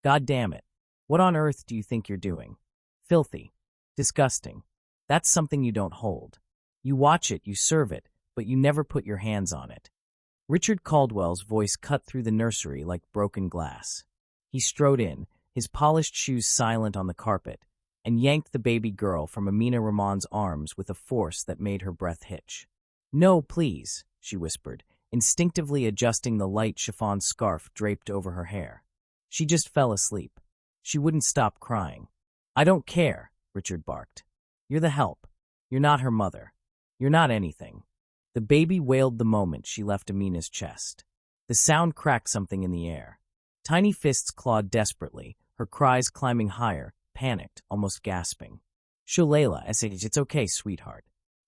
God damn it. What on earth do you think you're doing? Filthy. Disgusting. That's something you don't hold. You watch it, you serve it, but you never put your hands on it. Richard Caldwell's voice cut through the nursery like broken glass. He strode in, his polished shoes silent on the carpet, and yanked the baby girl from Amina Rahman's arms with a force that made her breath hitch. "No, please," she whispered, instinctively adjusting the light chiffon scarf draped over her hair. She just fell asleep. She wouldn't stop crying. "I don't care," Richard barked. "You're the help. You're not her mother. You're not anything." The baby wailed the moment she left Amina's chest. The sound cracked something in the air. Tiny fists clawed desperately, her cries climbing higher, panicked, almost gasping. "Show Layla," I said, "It's okay, sweetheart."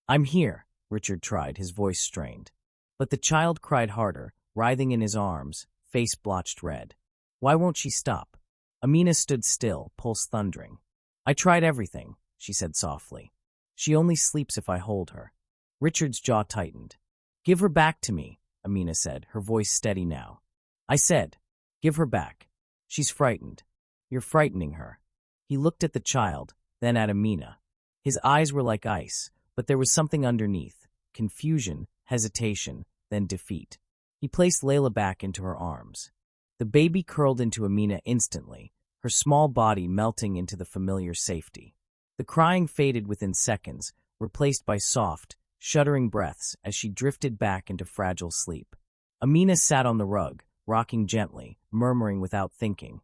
"I'm here," Richard tried, his voice strained. But the child cried harder, writhing in his arms, face blotched red. Why won't she stop? Amina stood still, pulse thundering. "I tried everything," she said softly. "She only sleeps if I hold her." Richard's jaw tightened. "Give her back to me," Amina said, her voice steady now. "I said, give her back. She's frightened. You're frightening her." He looked at the child, then at Amina. His eyes were like ice, but there was something underneath, confusion, hesitation, then defeat. He placed Layla back into her arms. The baby curled into Amina instantly, her small body melting into the familiar safety. The crying faded within seconds, replaced by soft, shuddering breaths as she drifted back into fragile sleep. Amina sat on the rug, rocking gently, murmuring without thinking.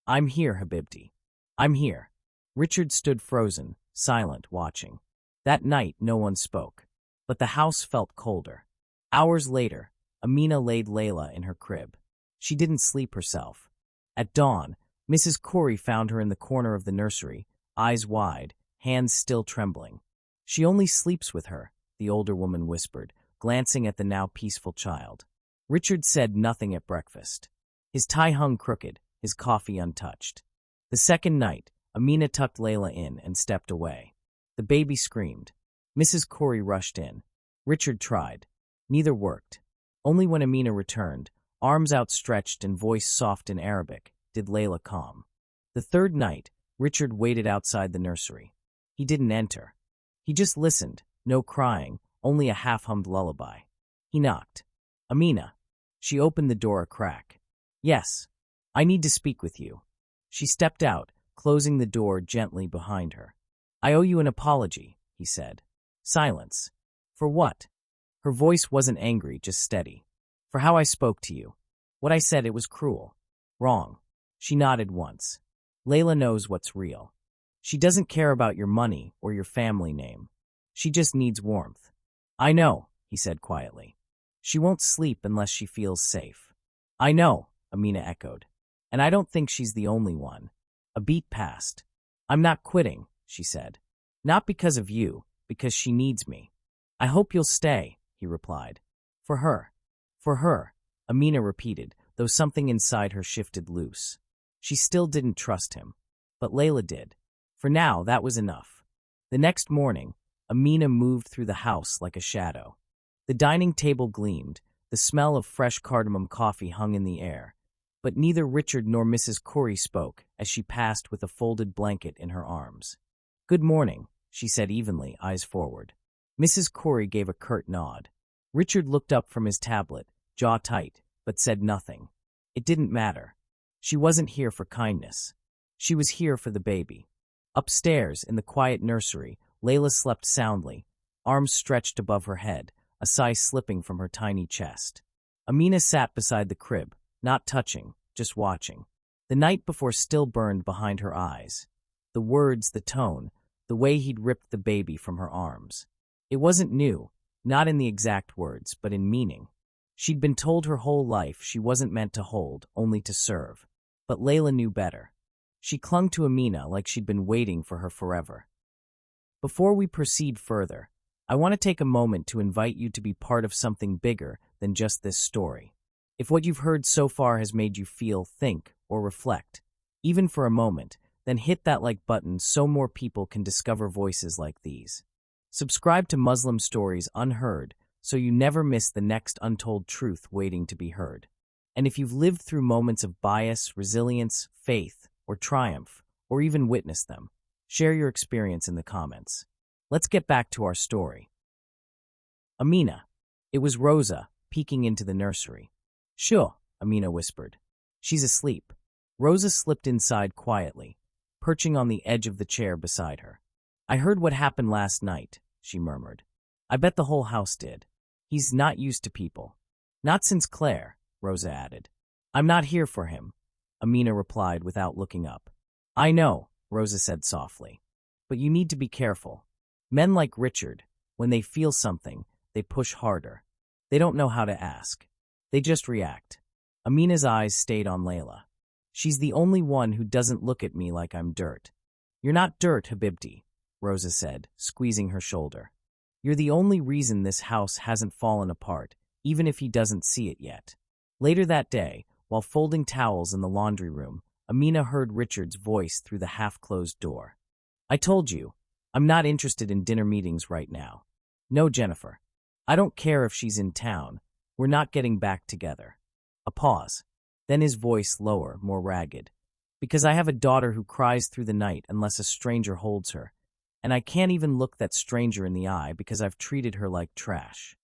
"I'm here, Habibti. I'm here." Richard stood frozen, silent, watching. That night, no one spoke. But the house felt colder. Hours later, Amina laid Layla in her crib. She didn't sleep herself. At dawn, Mrs. Corey found her in the corner of the nursery, eyes wide, hands still trembling. "She only sleeps with her," the older woman whispered, glancing at the now peaceful child. Richard said nothing at breakfast. His tie hung crooked, his coffee untouched. The second night, Amina tucked Layla in and stepped away. The baby screamed. Mrs. Corey rushed in. Richard tried. Neither worked. Only when Amina returned, arms outstretched and voice soft in Arabic, did Layla calm. The third night, Richard waited outside the nursery. He didn't enter. He just listened, no crying, only a half-hummed lullaby. He knocked. "Amina." She opened the door a crack. "Yes. I need to speak with you." She stepped out, closing the door gently behind her. "I owe you an apology," he said. Silence. "For what?" Her voice wasn't angry, just steady. "For how I spoke to you. What I said, it was cruel. Wrong." She nodded once. "Layla knows what's real. She doesn't care about your money or your family name. She just needs warmth." "I know," he said quietly. "She won't sleep unless she feels safe." "I know," Amina echoed. "And I don't think she's the only one." A beat passed. "I'm not quitting," she said. "Not because of you, because she needs me." "I hope you'll stay," he replied. "For her." "For her," Amina repeated, though something inside her shifted loose. She still didn't trust him. But Layla did. For now, that was enough. The next morning, Amina moved through the house like a shadow. The dining table gleamed, the smell of fresh cardamom coffee hung in the air, but neither Richard nor Mrs. Corey spoke as she passed with a folded blanket in her arms. "Good morning," she said evenly, eyes forward. Mrs. Corey gave a curt nod. Richard looked up from his tablet, jaw tight, but said nothing. It didn't matter. She wasn't here for kindness. She was here for the baby. Upstairs, in the quiet nursery, Layla slept soundly, arms stretched above her head, a sigh slipping from her tiny chest. Amina sat beside the crib, not touching, just watching. The night before still burned behind her eyes. The words, the tone, the way he'd ripped the baby from her arms. It wasn't new, not in the exact words, but in meaning. She'd been told her whole life she wasn't meant to hold, only to serve. But Layla knew better. She clung to Amina like she'd been waiting for her forever. Before we proceed further, I want to take a moment to invite you to be part of something bigger than just this story. If what you've heard so far has made you feel, think, or reflect, even for a moment, then hit that like button so more people can discover voices like these. Subscribe to Muslim Stories Unheard so you never miss the next untold truth waiting to be heard. And if you've lived through moments of bias, resilience, faith, or triumph, or even witnessed them, share your experience in the comments. Let's get back to our story. Amina. It was Rosa, peeking into the nursery. "Sure," Amina whispered. "She's asleep." Rosa slipped inside quietly, perching on the edge of the chair beside her. "I heard what happened last night," she murmured. "I bet the whole house did. He's not used to people." "Not since Claire," Rosa added. "I'm not here for him," Amina replied without looking up. "I know," Rosa said softly. "But you need to be careful. Men like Richard, when they feel something, they push harder. They don't know how to ask. They just react." Amina's eyes stayed on Layla. "She's the only one who doesn't look at me like I'm dirt." "You're not dirt, Habibti," Rosa said, squeezing her shoulder. "You're the only reason this house hasn't fallen apart, even if he doesn't see it yet." Later that day, while folding towels in the laundry room, Amina heard Richard's voice through the half-closed door. "I told you, I'm not interested in dinner meetings right now. No, Jennifer. I don't care if she's in town. We're not getting back together." A pause. Then his voice lower, more ragged. "Because I have a daughter who cries through the night unless a stranger holds her, and I can't even look that stranger in the eye because I've treated her like trash."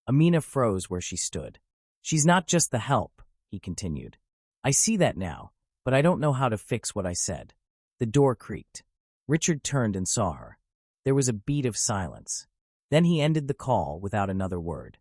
Amina froze where she stood. "She's not just the help," he continued. "I see that now, but I don't know how to fix what I said." The door creaked. Richard turned and saw her. There was a beat of silence. Then he ended the call without another word.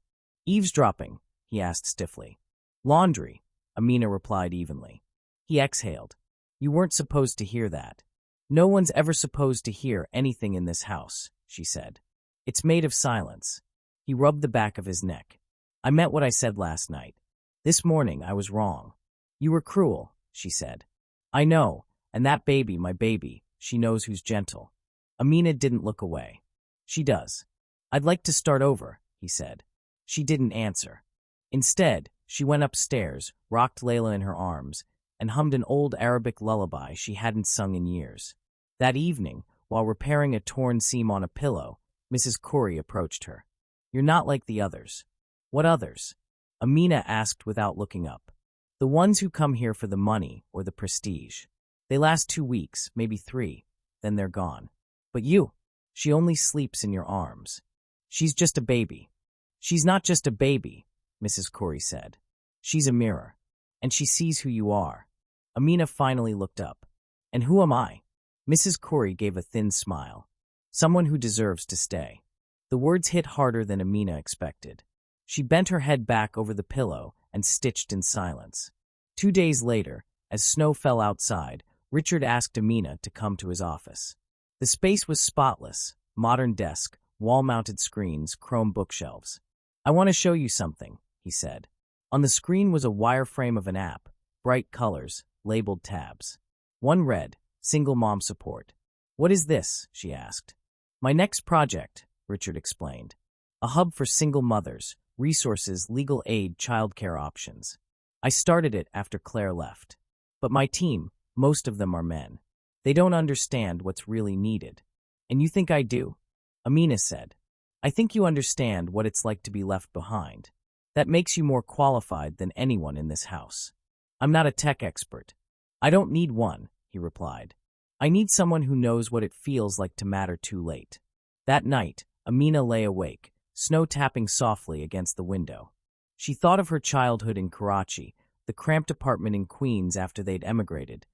"Eavesdropping?" he asked stiffly. "Laundry," Amina replied evenly. He exhaled. "You weren't supposed to hear that." "No one's ever supposed to hear anything in this house," she said. "It's made of silence." He rubbed the back of his neck. "I meant what I said last night. This morning I was wrong." "You were cruel," she said. "I know, and that baby, my baby, she knows who's gentle." Amina didn't look away. "She does." "I'd like to start over," he said. She didn't answer. Instead, she went upstairs, rocked Layla in her arms, and hummed an old Arabic lullaby she hadn't sung in years. That evening, while repairing a torn seam on a pillow, Mrs. Corey approached her. "You're not like the others." "What others?" Amina asked without looking up. "The ones who come here for the money or the prestige. They last 2 weeks, maybe 3, then they're gone. But you, she only sleeps in your arms. She's just a baby." "She's not just a baby," Mrs. Corey said. "She's a mirror, and she sees who you are." Amina finally looked up. "And who am I?" Mrs. Corey gave a thin smile. "Someone who deserves to stay." The words hit harder than Amina expected. She bent her head back over the pillow and stitched in silence. 2 days later, as snow fell outside, Richard asked Amina to come to his office. The space was spotless, modern desk, wall-mounted screens, chrome bookshelves. "I want to show you something," he said. On the screen was a wireframe of an app, bright colors, labeled tabs. One read, "Single Mom Support." "What is this?" she asked. "My next project," Richard explained. "A hub for single mothers, resources, legal aid, childcare options. I started it after Claire left. But my team, most of them are men. They don't understand what's really needed." "And you think I do?" Amina said. "I think you understand what it's like to be left behind. That makes you more qualified than anyone in this house." "I'm not a tech expert." "I don't need one," he replied. "I need someone who knows what it feels like to matter too late." That night, Amina lay awake, snow tapping softly against the window. She thought of her childhood in Karachi, the cramped apartment in Queens after they'd emigrated,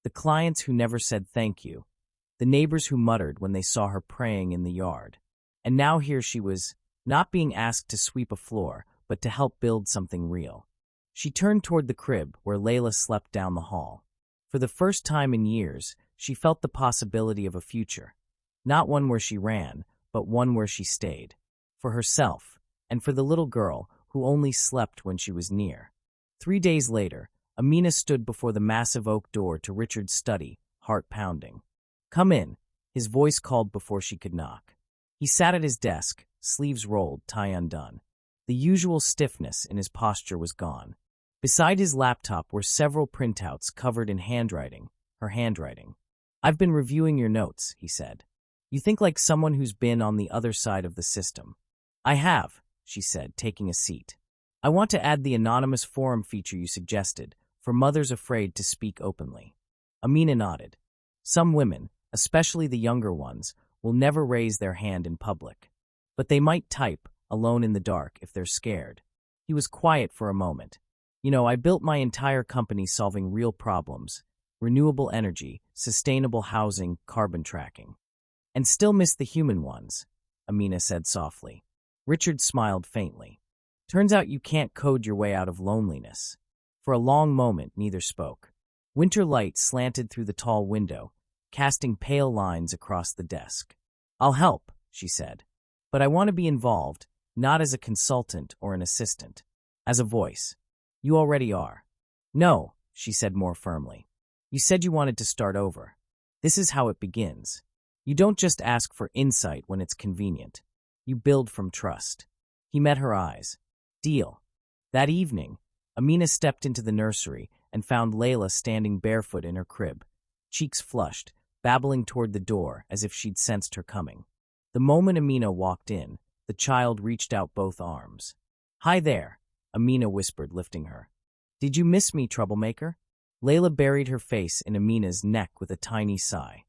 the clients who never said thank you, the neighbors who muttered when they saw her praying in the yard. And now here she was, not being asked to sweep a floor, but to help build something real. She turned toward the crib where Layla slept down the hall. For the first time in years, she felt the possibility of a future. Not one where she ran, but one where she stayed. For herself, and for the little girl who only slept when she was near. 3 days later, Amina stood before the massive oak door to Richard's study, heart pounding. "Come in," his voice called before she could knock. He sat at his desk, sleeves rolled, tie undone. The usual stiffness in his posture was gone. Beside his laptop were several printouts covered in handwriting, her handwriting. "I've been reviewing your notes," he said. "You think like someone who's been on the other side of the system." "I have," she said, taking a seat. I want to add the anonymous forum feature you suggested, for mothers afraid to speak openly. Amina nodded. Some women, especially the younger ones, will never raise their hand in public. But they might type, alone in the dark, if they're scared. He was quiet for a moment. I built my entire company solving real problems: renewable energy, sustainable housing, carbon tracking. And still miss the human ones, Amina said softly. Richard smiled faintly. Turns out you can't code your way out of loneliness. For a long moment, neither spoke. Winter light slanted through the tall window, casting pale lines across the desk. I'll help, she said. But I want to be involved, not as a consultant or an assistant. As a voice. You already are. No, she said more firmly. You said you wanted to start over. This is how it begins. You don't just ask for insight when it's convenient. You build from trust. He met her eyes. Deal. That evening, Amina stepped into the nursery and found Layla standing barefoot in her crib, cheeks flushed, babbling toward the door as if she'd sensed her coming. The moment Amina walked in, the child reached out both arms. Hi there, Amina whispered, lifting her. Did you miss me, troublemaker? Layla buried her face in Amina's neck with a tiny sigh.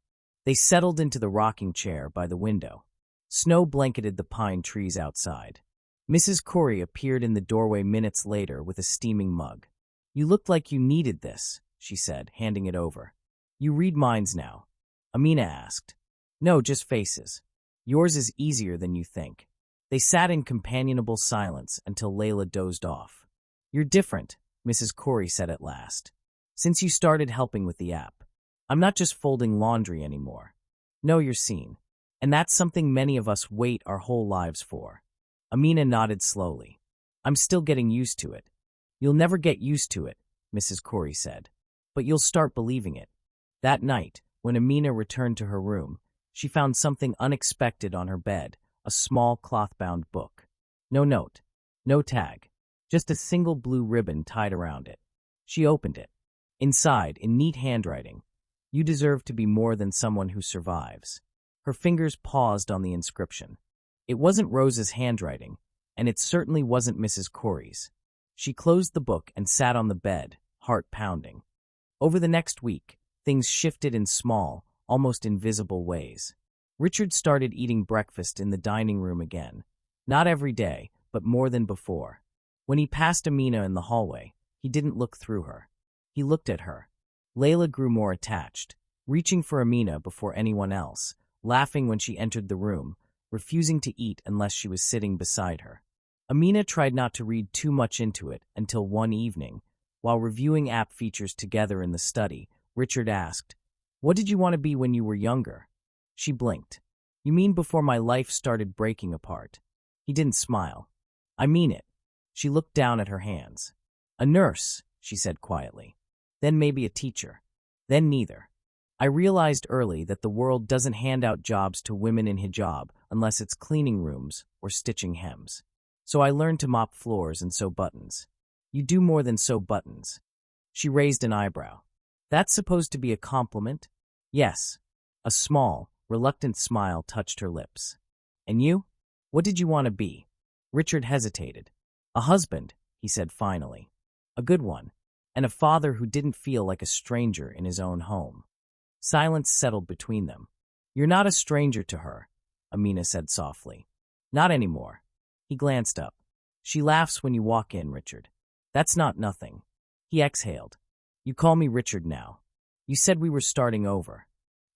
They settled into the rocking chair by the window. Snow blanketed the pine trees outside. Mrs. Corey appeared in the doorway minutes later with a steaming mug. You looked like you needed this, she said, handing it over. You read minds now? Amina asked. No, just faces. Yours is easier than you think. They sat in companionable silence until Layla dozed off. You're different, Mrs. Corey said at last. Since you started helping with the app. I'm not just folding laundry anymore. No, you're seen. And that's something many of us wait our whole lives for. Amina nodded slowly. I'm still getting used to it. You'll never get used to it, Mrs. Corey said. But you'll start believing it. That night, when Amina returned to her room, she found something unexpected on her bed, a small cloth-bound book. No note, no tag, just a single blue ribbon tied around it. She opened it. Inside, in neat handwriting, you deserve to be more than someone who survives. Her fingers paused on the inscription. It wasn't Rose's handwriting, and it certainly wasn't Mrs. Corey's. She closed the book and sat on the bed, heart pounding. Over the next week, things shifted in small, almost invisible ways. Richard started eating breakfast in the dining room again. Not every day, but more than before. When he passed Amina in the hallway, he didn't look through her. He looked at her. Layla grew more attached, reaching for Amina before anyone else, laughing when she entered the room, refusing to eat unless she was sitting beside her. Amina tried not to read too much into it until one evening, while reviewing app features together in the study, Richard asked, What did you want to be when you were younger? She blinked. You mean before my life started breaking apart? He didn't smile. I mean it. She looked down at her hands. A nurse, she said quietly. Then maybe a teacher. Then neither. I realized early that the world doesn't hand out jobs to women in hijab unless it's cleaning rooms or stitching hems. So I learned to mop floors and sew buttons. You do more than sew buttons. She raised an eyebrow. That's supposed to be a compliment? Yes. A small, reluctant smile touched her lips. And you? What did you want to be? Richard hesitated. A husband, he said finally. A good one. And a father who didn't feel like a stranger in his own home. Silence settled between them. You're not a stranger to her, Amina said softly. Not anymore. He glanced up. She laughs when you walk in, Richard. That's not nothing. He exhaled. You call me Richard now. You said we were starting over.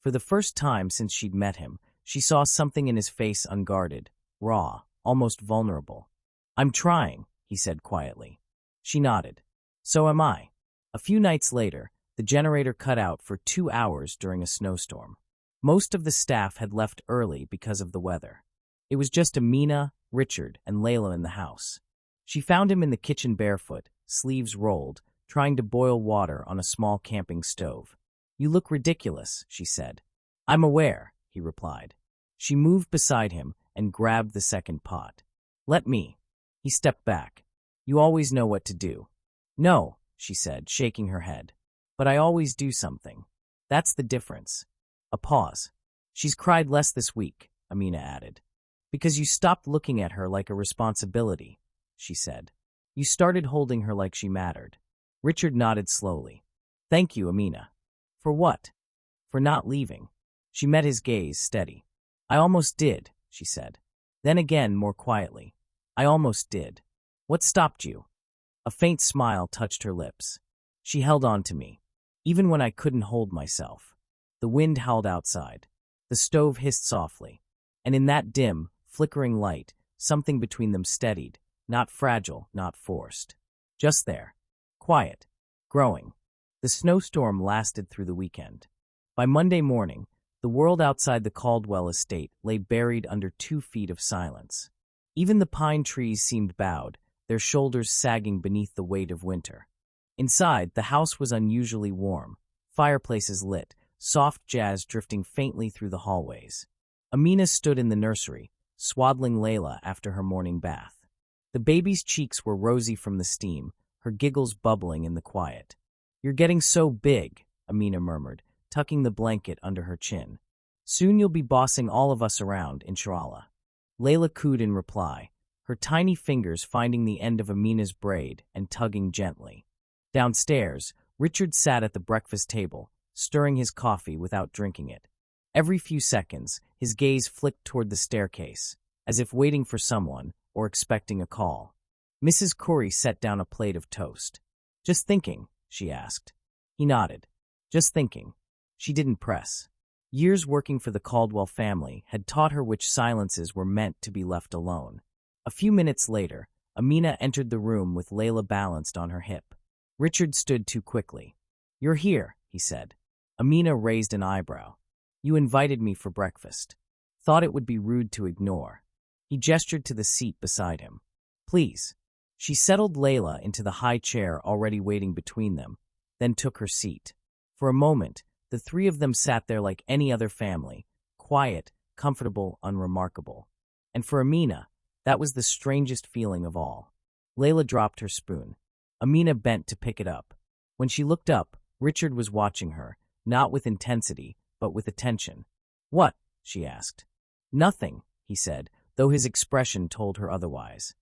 For the first time since she'd met him, she saw something in his face unguarded, raw, almost vulnerable. I'm trying, he said quietly. She nodded. So am I. A few nights later, the generator cut out for 2 hours during a snowstorm. Most of the staff had left early because of the weather. It was just Amina, Richard, and Layla in the house. She found him in the kitchen barefoot, sleeves rolled, trying to boil water on a small camping stove. You look ridiculous, she said. I'm aware, he replied. She moved beside him and grabbed the second pot. Let me. He stepped back. You always know what to do. No, she said, shaking her head. But I always do something. That's the difference. A pause. She's cried less this week, Amina added. Because you stopped looking at her like a responsibility, she said. You started holding her like she mattered. Richard nodded slowly. Thank you, Amina. For what? For not leaving. She met his gaze steady. I almost did, she said. Then again, more quietly. I almost did. What stopped you? A faint smile touched her lips. She held on to me, even when I couldn't hold myself. The wind howled outside. The stove hissed softly. And in that dim, flickering light, something between them steadied, not fragile, not forced. Just there. Quiet. Growing. The snowstorm lasted through the weekend. By Monday morning, the world outside the Caldwell estate lay buried under 2 feet of silence. Even the pine trees seemed bowed, their shoulders sagging beneath the weight of winter. Inside, the house was unusually warm, fireplaces lit, soft jazz drifting faintly through the hallways. Amina stood in the nursery, swaddling Layla after her morning bath. The baby's cheeks were rosy from the steam, her giggles bubbling in the quiet. You're getting so big, Amina murmured, tucking the blanket under her chin. Soon you'll be bossing all of us around, inshallah. Layla cooed in reply, her tiny fingers finding the end of Amina's braid and tugging gently. Downstairs, Richard sat at the breakfast table, stirring his coffee without drinking it. Every few seconds, his gaze flicked toward the staircase, as if waiting for someone or expecting a call. Mrs. Corey set down a plate of toast. Just thinking, she asked. He nodded. Just thinking. She didn't press. Years working for the Caldwell family had taught her which silences were meant to be left alone. A few minutes later, Amina entered the room with Layla balanced on her hip. Richard stood too quickly. You're here, he said. Amina raised an eyebrow. You invited me for breakfast. Thought it would be rude to ignore. He gestured to the seat beside him. Please. She settled Layla into the high chair already waiting between them, then took her seat. For a moment, the 3 of them sat there like any other family, quiet, comfortable, unremarkable. And for Amina, that was the strangest feeling of all. Layla dropped her spoon. Amina bent to pick it up. When she looked up, Richard was watching her, not with intensity, but with attention. What? She asked. Nothing, he said, though his expression told her otherwise.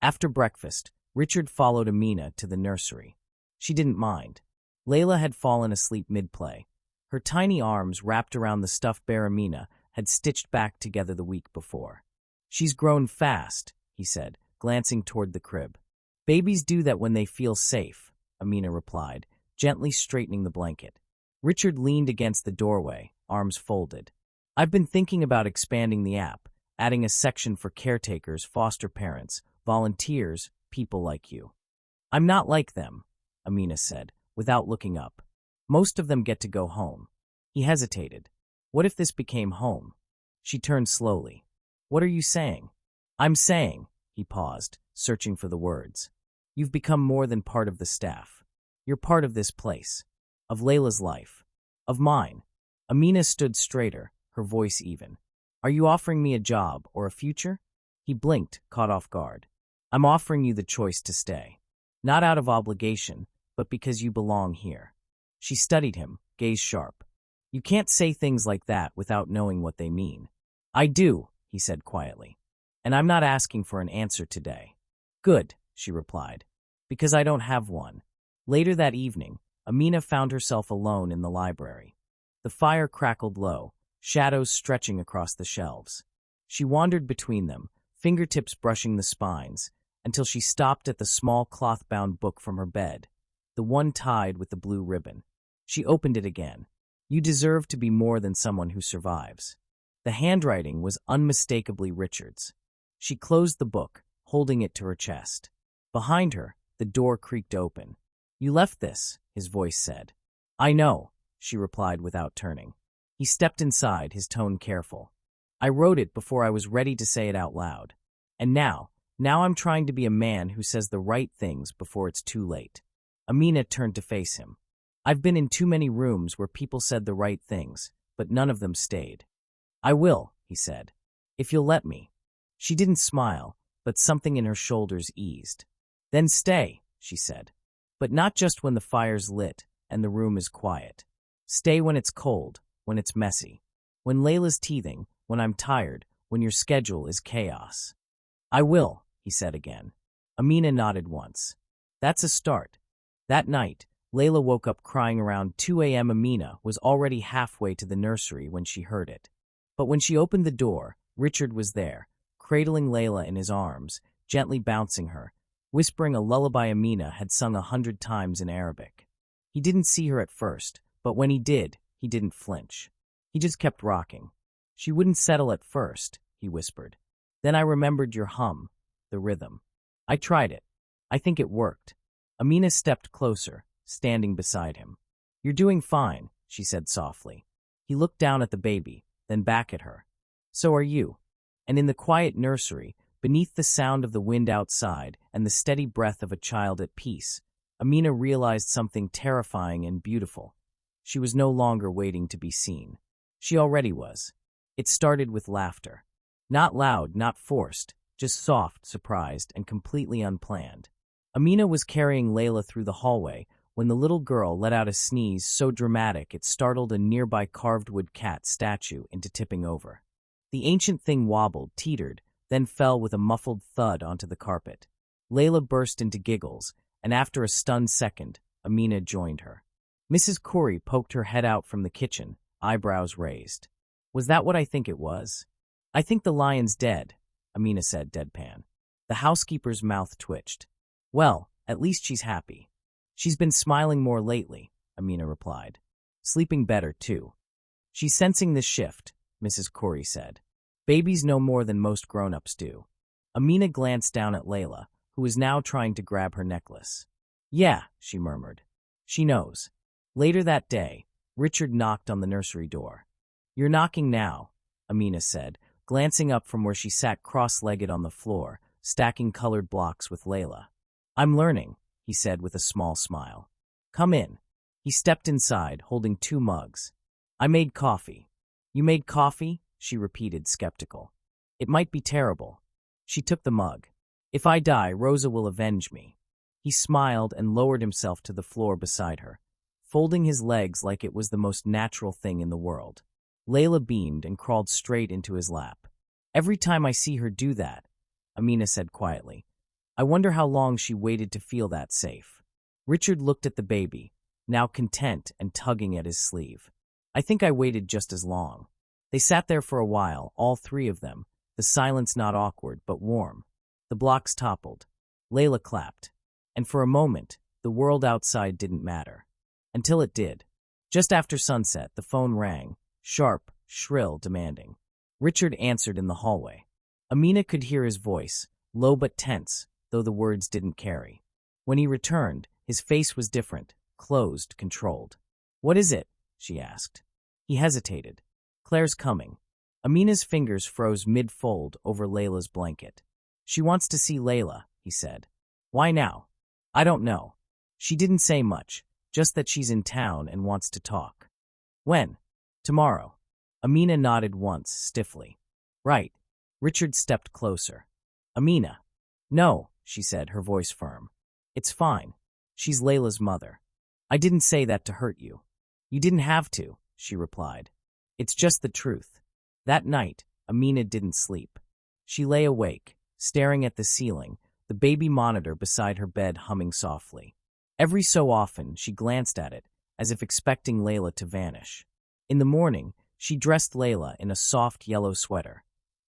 After breakfast, Richard followed Amina to the nursery. She didn't mind. Layla had fallen asleep mid-play. Her tiny arms wrapped around the stuffed bear Amina had stitched back together the week before. She's grown fast, he said, glancing toward the crib. Babies do that when they feel safe, Amina replied, gently straightening the blanket. Richard leaned against the doorway, arms folded. I've been thinking about expanding the app, adding a section for caretakers, foster parents, volunteers, people like you. I'm not like them, Amina said, without looking up. Most of them get to go home. He hesitated. What if this became home? She turned slowly. What are you saying? I'm saying, he paused, searching for the words. You've become more than part of the staff. You're part of this place. Of Layla's life. Of mine. Amina stood straighter, her voice even. Are you offering me a job or a future? He blinked, caught off guard. I'm offering you the choice to stay. Not out of obligation, but because you belong here. She studied him, gaze sharp. You can't say things like that without knowing what they mean. I do, he said quietly. And I'm not asking for an answer today. Good, she replied. Because I don't have one. Later that evening, Amina found herself alone in the library. The fire crackled low, shadows stretching across the shelves. She wandered between them, fingertips brushing the spines, until she stopped at the small cloth-bound book from her bed, the one tied with the blue ribbon. She opened it again. You deserve to be more than someone who survives. The handwriting was unmistakably Richard's. She closed the book, holding it to her chest. Behind her, the door creaked open. You left this, his voice said. I know, she replied without turning. He stepped inside, his tone careful. I wrote it before I was ready to say it out loud. And now I'm trying to be a man who says the right things before it's too late. Amina turned to face him. I've been in too many rooms where people said the right things, but none of them stayed. I will, he said. If you'll let me. She didn't smile, but something in her shoulders eased. Then stay, she said. But not just when the fire's lit and the room is quiet. Stay when it's cold, when it's messy. When Layla's teething, when I'm tired, when your schedule is chaos. I will, he said again. Amina nodded once. That's a start. That night, Layla woke up crying around 2 a.m. Amina was already halfway to the nursery when she heard it. But when she opened the door, Richard was there, cradling Layla in his arms, gently bouncing her, whispering a lullaby Amina had sung 100 times in Arabic. He didn't see her at first, but when he didn't flinch. He just kept rocking. She wouldn't settle at first, he whispered. Then I remembered your hum, the rhythm. I tried it. I think it worked. Amina stepped closer, standing beside him. You're doing fine, she said softly. He looked down at the baby, then back at her. So are you. And in the quiet nursery, beneath the sound of the wind outside and the steady breath of a child at peace, Amina realized something terrifying and beautiful. She was no longer waiting to be seen. She already was. It started with laughter. Not loud, not forced, just soft, surprised, and completely unplanned. Amina was carrying Layla through the hallway when the little girl let out a sneeze so dramatic it startled a nearby carved wood cat statue into tipping over. The ancient thing wobbled, teetered, then fell with a muffled thud onto the carpet. Layla burst into giggles, and after a stunned second, Amina joined her. Mrs. Corey poked her head out from the kitchen, eyebrows raised. Was that what I think it was? I think the lion's dead, Amina said deadpan. The housekeeper's mouth twitched. Well, at least she's happy. She's been smiling more lately, Amina replied. Sleeping better, too. She's sensing this shift, Mrs. Corey said. Babies know more than most grown-ups do. Amina glanced down at Layla, who was now trying to grab her necklace. Yeah, she murmured. She knows. Later that day, Richard knocked on the nursery door. You're knocking now, Amina said, glancing up from where she sat cross-legged on the floor, stacking colored blocks with Layla. I'm learning, he said with a small smile. Come in. He stepped inside, holding 2 mugs. I made coffee. You made coffee? She repeated, skeptical. It might be terrible. She took the mug. If I die, Rosa will avenge me. He smiled and lowered himself to the floor beside her, folding his legs like it was the most natural thing in the world. Layla beamed and crawled straight into his lap. Every time I see her do that, Amina said quietly, I wonder how long she waited to feel that safe. Richard looked at the baby, now content and tugging at his sleeve. I think I waited just as long. They sat there for a while, all 3 of them, the silence not awkward but warm. The blocks toppled. Layla clapped. And for a moment, the world outside didn't matter. Until it did. Just after sunset, the phone rang, sharp, shrill, demanding. Richard answered in the hallway. Amina could hear his voice, low but tense, though the words didn't carry. When he returned, his face was different, closed, controlled. What is it? She asked. He hesitated. Claire's coming. Amina's fingers froze mid-fold over Layla's blanket. She wants to see Layla, he said. Why now? I don't know. She didn't say much, just that she's in town and wants to talk. When? Tomorrow. Amina nodded once, stiffly. Right. Richard stepped closer. Amina. No, she said, her voice firm. It's fine. She's Layla's mother. I didn't say that to hurt you. You didn't have to, she replied. It's just the truth. That night, Amina didn't sleep. She lay awake, staring at the ceiling, the baby monitor beside her bed humming softly. Every so often, she glanced at it, as if expecting Layla to vanish. In the morning, she dressed Layla in a soft yellow sweater,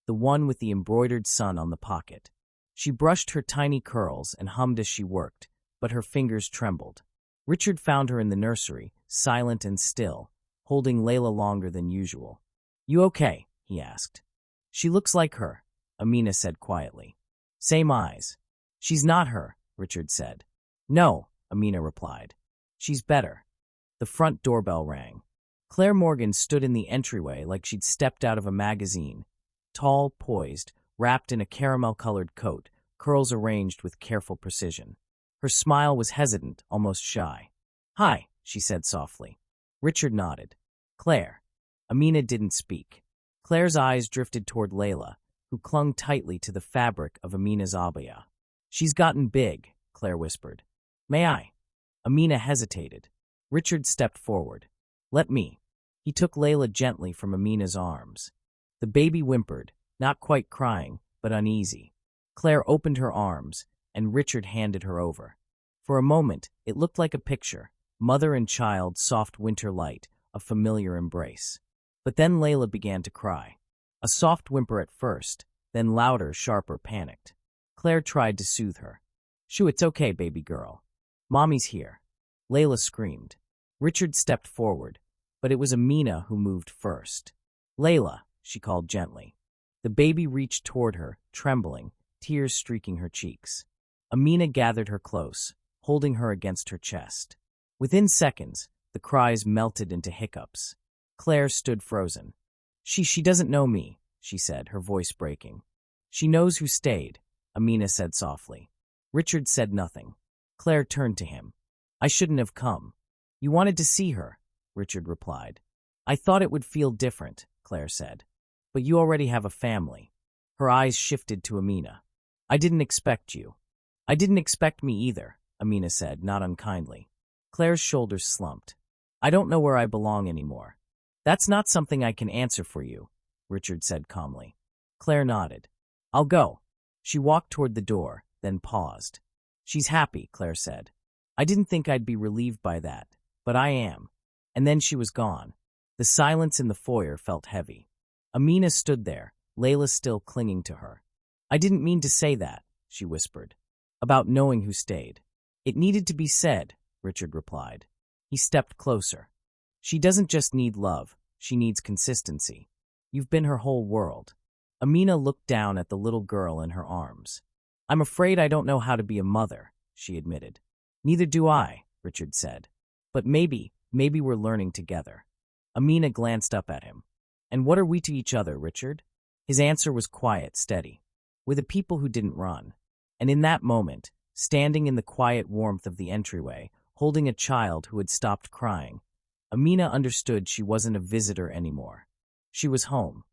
the one with the embroidered sun on the pocket. She brushed her tiny curls and hummed as she worked, but her fingers trembled. Richard found her in the nursery, silent and still, holding Layla longer than usual. You okay? He asked. She looks like her, Amina said quietly. Same eyes. She's not her, Richard said. No, Amina replied. She's better. The front doorbell rang. Claire Morgan stood in the entryway like she'd stepped out of a magazine, tall, poised, wrapped in a caramel-colored coat, curls arranged with careful precision. Her smile was hesitant, almost shy. Hi, she said softly. Richard nodded. Claire. Amina didn't speak. Claire's eyes drifted toward Layla, who clung tightly to the fabric of Amina's abaya. She's gotten big, Claire whispered. May I? Amina hesitated. Richard stepped forward. Let me. He took Layla gently from Amina's arms. The baby whimpered, not quite crying, but uneasy. Claire opened her arms, and Richard handed her over. For a moment, it looked like a picture, mother and child, soft winter light, a familiar embrace. But then Layla began to cry. A soft whimper at first, then louder, sharper, panicked. Claire tried to soothe her. "Shoo, it's okay, baby girl. Mommy's here." Layla screamed. Richard stepped forward, but it was Amina who moved first. "Layla," she called gently. The baby reached toward her, trembling, tears streaking her cheeks. Amina gathered her close, holding her against her chest. Within seconds, the cries melted into hiccups. Claire stood frozen. She doesn't know me," she said, her voice breaking. "She knows who stayed," Amina said softly. Richard said nothing. Claire turned to him. "I shouldn't have come." "You wanted to see her," Richard replied. "I thought it would feel different," Claire said. "But you already have a family." Her eyes shifted to Amina. "I didn't expect you." "I didn't expect me either," Amina said, not unkindly. Claire's shoulders slumped. "I don't know where I belong anymore." "That's not something I can answer for you," Richard said calmly. Claire nodded. "I'll go." She walked toward the door, then paused. "She's happy," Claire said. "I didn't think I'd be relieved by that, but I am." And then she was gone. The silence in the foyer felt heavy. Amina stood there, Layla still clinging to her. "I didn't mean to say that," she whispered. "About knowing who stayed." "It needed to be said," Richard replied. He stepped closer. "She doesn't just need love, she needs consistency. You've been her whole world." Amina looked down at the little girl in her arms. "I'm afraid I don't know how to be a mother," she admitted. "Neither do I," Richard said. "But maybe we're learning together." Amina glanced up at him. "And what are we to each other, Richard?" His answer was quiet, steady. "We're the people who didn't run." And in that moment, standing in the quiet warmth of the entryway, holding a child who had stopped crying, Amina understood she wasn't a visitor anymore. She was home.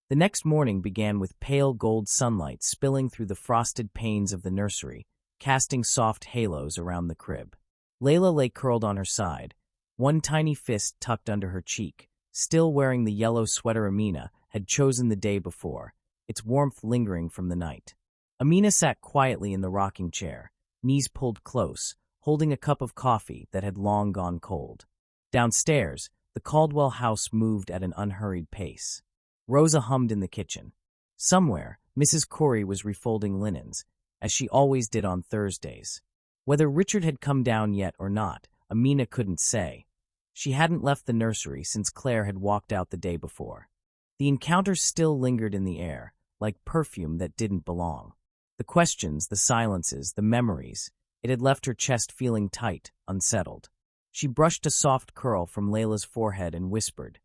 The next morning began with pale gold sunlight spilling through the frosted panes of the nursery, casting soft halos around the crib. Layla lay curled on her side, one tiny fist tucked under her cheek, still wearing the yellow sweater Amina had chosen the day before, its warmth lingering from the night. Amina sat quietly in the rocking chair, knees pulled close, holding a cup of coffee that had long gone cold. Downstairs, the Caldwell house moved at an unhurried pace. Rosa hummed in the kitchen. Somewhere, Mrs. Corey was refolding linens, as she always did on Thursdays. Whether Richard had come down yet or not, Amina couldn't say. She hadn't left the nursery since Claire had walked out the day before. The encounter still lingered in the air, like perfume that didn't belong. The questions, the silences, the memories, it had left her chest feeling tight, unsettled. She brushed a soft curl from Layla's forehead and whispered,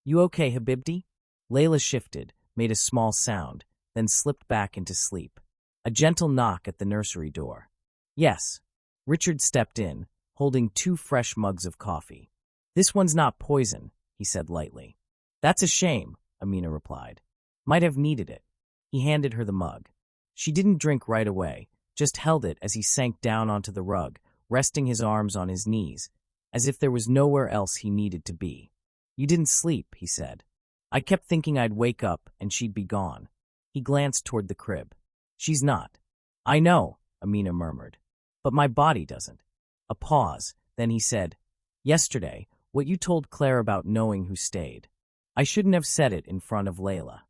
"You okay, Habibti?" Layla shifted, made a small sound, then slipped back into sleep. A gentle knock at the nursery door. "Yes." Richard stepped in, holding 2 fresh mugs of coffee. "This one's not poison," he said lightly. "That's a shame," Amina replied. "Might have needed it." He handed her the mug. She didn't drink right away, just held it as he sank down onto the rug, resting his arms on his knees, as if there was nowhere else he needed to be. "You didn't sleep," he said. "I kept thinking I'd wake up and she'd be gone." He glanced toward the crib. "She's not." "I know," Amina murmured. "But my body doesn't." A pause, then he said, "Yesterday, what you told Claire about knowing who stayed. I shouldn't have said it in front of Layla."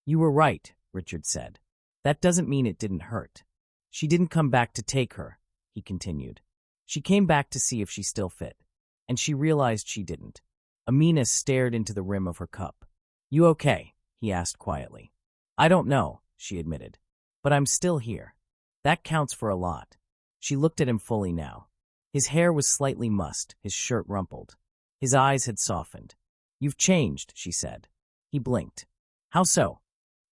"You were right," Richard said. "That doesn't mean it didn't hurt." "She didn't come back to take her," he continued. "She came back to see if she still fit. And she realized she didn't." Amina stared into the rim of her cup. "You okay?" he asked quietly. "I don't know," she admitted. "But I'm still here. That counts for a lot." She looked at him fully now. His hair was slightly mussed, his shirt rumpled. His eyes had softened. "You've changed," she said. He blinked. "How so?"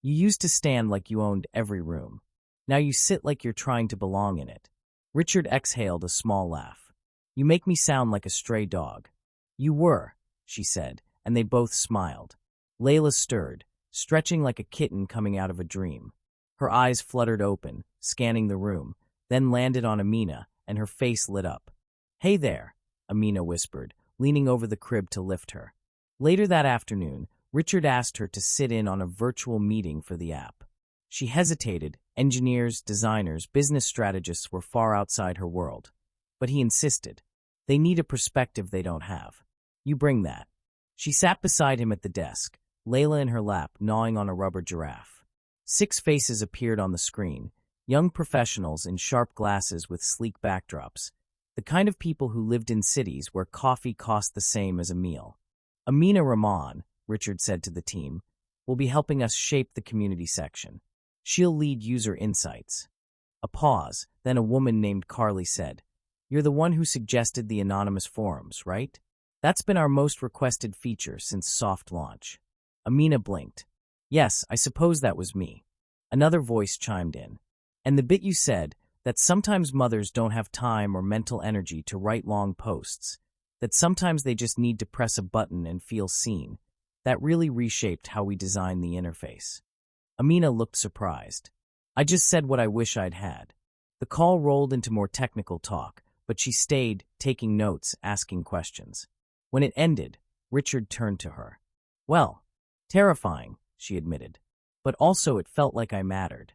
"You used to stand like you owned every room. Now you sit like you're trying to belong in it." Richard exhaled a small laugh. "You make me sound like a stray dog." "You were," she said, and they both smiled. Layla stirred, stretching like a kitten coming out of a dream. Her eyes fluttered open, scanning the room, then landed on Amina, and her face lit up. "Hey there," Amina whispered, leaning over the crib to lift her. Later that afternoon, Richard asked her to sit in on a virtual meeting for the app. She hesitated, Engineers, designers, business strategists were far outside her world. But he insisted. They need a perspective they don't have. You bring that. She sat beside him at the desk, Layla in her lap, gnawing on a rubber giraffe. 6 faces appeared on the screen, young professionals in sharp glasses with sleek backdrops, the kind of people who lived in cities where coffee cost the same as a meal. Amina Rahman, Richard said to the team, will be helping us shape the community section. She'll lead user insights. A pause, then a woman named Carly said, "You're the one who suggested the anonymous forums, right? That's been our most requested feature since soft launch." Amina blinked. "Yes, I suppose that was me." Another voice chimed in. "And the bit you said, that sometimes mothers don't have time or mental energy to write long posts, that sometimes they just need to press a button and feel seen, that really reshaped how we design the interface." Amina looked surprised. "I just said what I wish I'd had." The call rolled into more technical talk, but she stayed, taking notes, asking questions. When it ended, Richard turned to her. "Well, terrifying," she admitted. "But also it felt like I mattered."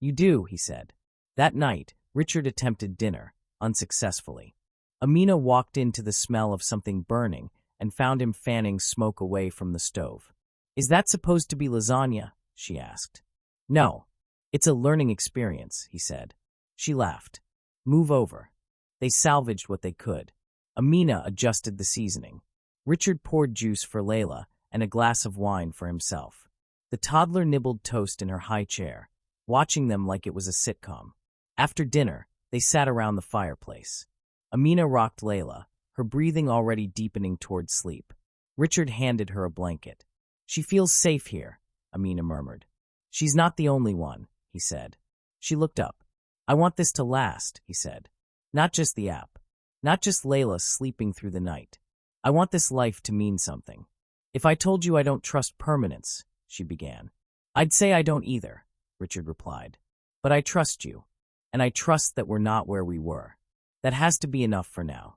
"You do," he said. That night, Richard attempted dinner, unsuccessfully. Amina walked into the smell of something burning and found him fanning smoke away from the stove. "Is that supposed to be lasagna?" she asked. "No. It's a learning experience," he said. She laughed. "Move over." They salvaged what they could. Amina adjusted the seasoning. Richard poured juice for Layla and a glass of wine for himself. The toddler nibbled toast in her high chair, watching them like it was a sitcom. After dinner, they sat around the fireplace. Amina rocked Layla, her breathing already deepening toward sleep. Richard handed her a blanket. "She feels safe here," Amina murmured. "She's not the only one," he said. She looked up. "I want this to last," he said. "Not just the app. Not just Layla sleeping through the night. I want this life to mean something." "If I told you I don't trust permanence," she began. "I'd say I don't either," Richard replied. "But I trust you. And I trust that we're not where we were. That has to be enough for now."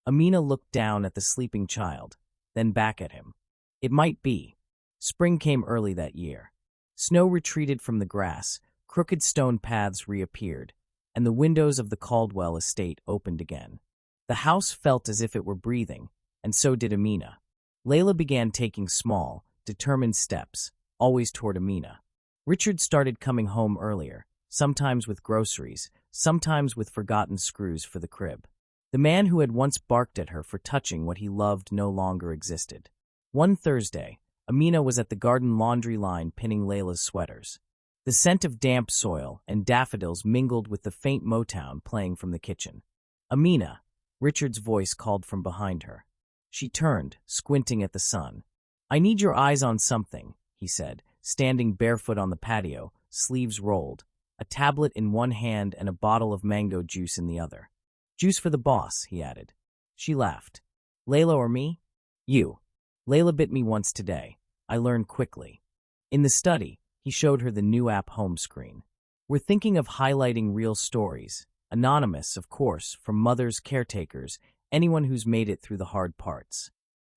Amina looked down at the sleeping child, then back at him. It might be. Spring came early that year. Snow retreated from the grass, crooked stone paths reappeared, and the windows of the Caldwell estate opened again. The house felt as if it were breathing, and so did Amina. Layla began taking small, determined steps, always toward Amina. Richard started coming home earlier, sometimes with groceries, sometimes with forgotten screws for the crib. The man who had once barked at her for touching what he loved no longer existed. One Thursday, Amina was at the garden laundry line pinning Layla's sweaters. The scent of damp soil and daffodils mingled with the faint Motown playing from the kitchen. "Amina," Richard's voice called from behind her. She turned, squinting at the sun. "I need your eyes on something," he said, standing barefoot on the patio, sleeves rolled, a tablet in one hand and a bottle of mango juice in the other. "Juice for the boss," he added. She laughed. "Layla or me?" "You. Layla bit me once today. I learned quickly." In the study, he showed her the new app home screen. "We're thinking of highlighting real stories, anonymous, of course, from mothers, caretakers, anyone who's made it through the hard parts."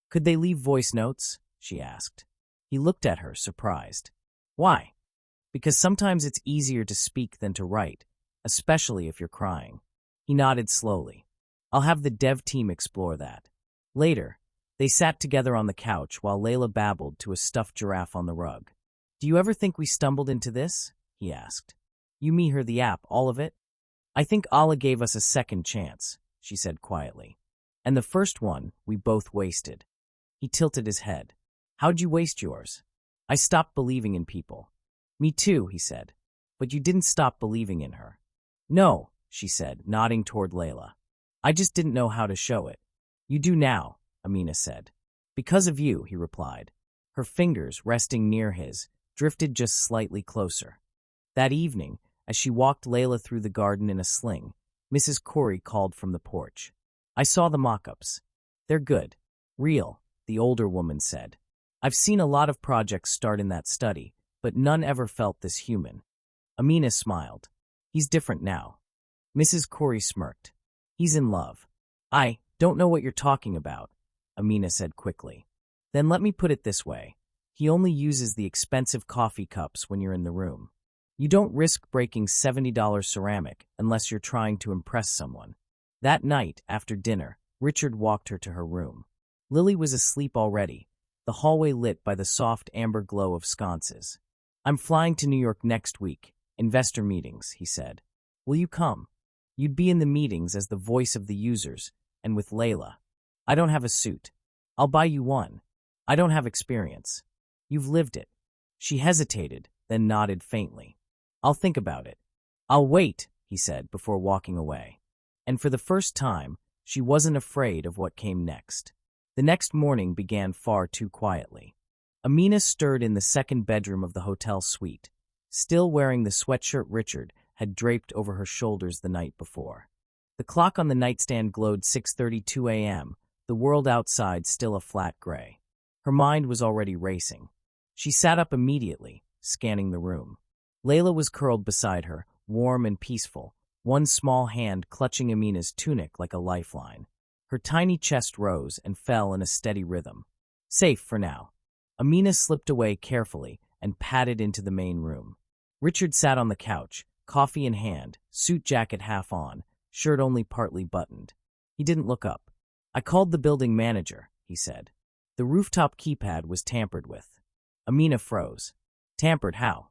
"Could they leave voice notes?" she asked. He looked at her, surprised. "Why?" "Because sometimes it's easier to speak than to write, especially if you're crying." He nodded slowly. "I'll have the dev team explore that." Later, they sat together on the couch while Layla babbled to a stuffed giraffe on the rug. "Do you ever think we stumbled into this?" he asked. "You, me, her, the app, all of it?" "I think Allah gave us a second chance," she said quietly. "And the first one we both wasted." He tilted his head. "How'd you waste yours?" "I stopped believing in people." "Me too," he said. "But you didn't stop believing in her." "No," she said, nodding toward Layla. "I just didn't know how to show it." "You do now," Amina said. "Because of you," he replied. Her fingers, resting near his, drifted just slightly closer. That evening, as she walked Layla through the garden in a sling, Mrs. Corey called from the porch. "I saw the mock-ups. They're good. Real," the older woman said. "I've seen a lot of projects start in that study, but none ever felt this human." Amina smiled. "He's different now." Mrs. Corey smirked. "He's in love." "I don't know what you're talking about," Amina said quickly. "Then let me put it this way. He only uses the expensive coffee cups when you're in the room." You don't risk breaking $70 ceramic unless you're trying to impress someone. That night, after dinner, Richard walked her to her room. Lily was asleep already, the hallway lit by the soft amber glow of sconces. "I'm flying to New York next week. Investor meetings," he said. "Will you come? You'd be in the meetings as the voice of the users, and with Layla. I don't have a suit. I'll buy you one. I don't have experience. You've lived it." She hesitated, then nodded faintly. "I'll think about it." "I'll wait," he said before walking away. And for the first time, she wasn't afraid of what came next. The next morning began far too quietly. Amina stirred in the second bedroom of the hotel suite, still wearing the sweatshirt Richard had draped over her shoulders the night before. The clock on the nightstand glowed 6:32 a.m., the world outside still a flat gray. Her mind was already racing. She sat up immediately, scanning the room. Layla was curled beside her, warm and peaceful, one small hand clutching Amina's tunic like a lifeline. Her tiny chest rose and fell in a steady rhythm. Safe for now. Amina slipped away carefully and padded into the main room. Richard sat on the couch, coffee in hand, suit jacket half on, shirt only partly buttoned. He didn't look up. "I called the building manager," he said. The rooftop keypad was tampered with. Amina froze. Tampered how?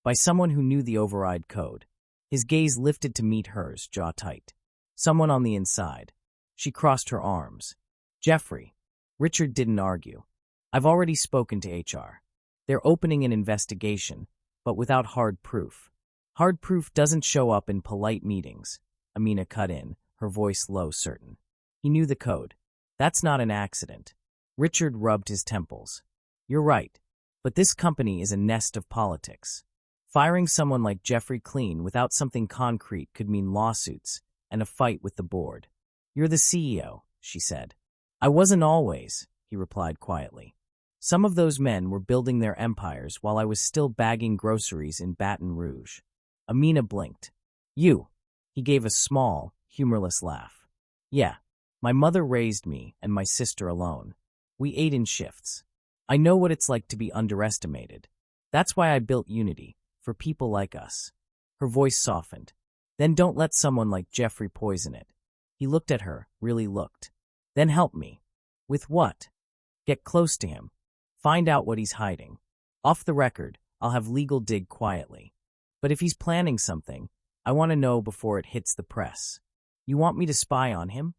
By someone who knew the override code. His gaze lifted to meet hers, jaw tight. Someone on the inside. She crossed her arms. "Jeffrey." Richard didn't argue. "I've already spoken to HR. They're opening an investigation, but without hard proof." "Hard proof doesn't show up in polite meetings," Amina cut in, her voice low, certain. He knew the code. "That's not an accident." Richard rubbed his temples. "You're right, but this company is a nest of politics. Firing someone like Jeffrey clean without something concrete could mean lawsuits and a fight with the board." "You're the CEO," she said. "I wasn't always," he replied quietly. "Some of those men were building their empires while I was still bagging groceries in Baton Rouge." Amina blinked. "You?" He gave a small, humorless laugh. "Yeah, my mother raised me and my sister alone. We ate in shifts. I know what it's like to be underestimated. That's why I built Unity, for people like us." Her voice softened. "Then don't let someone like Jeffrey poison it." He looked at her, really looked. "Then help me." "With what?" "Get close to him. Find out what he's hiding. Off the record, I'll have legal dig quietly. But if he's planning something, I want to know before it hits the press. You want me to spy on him?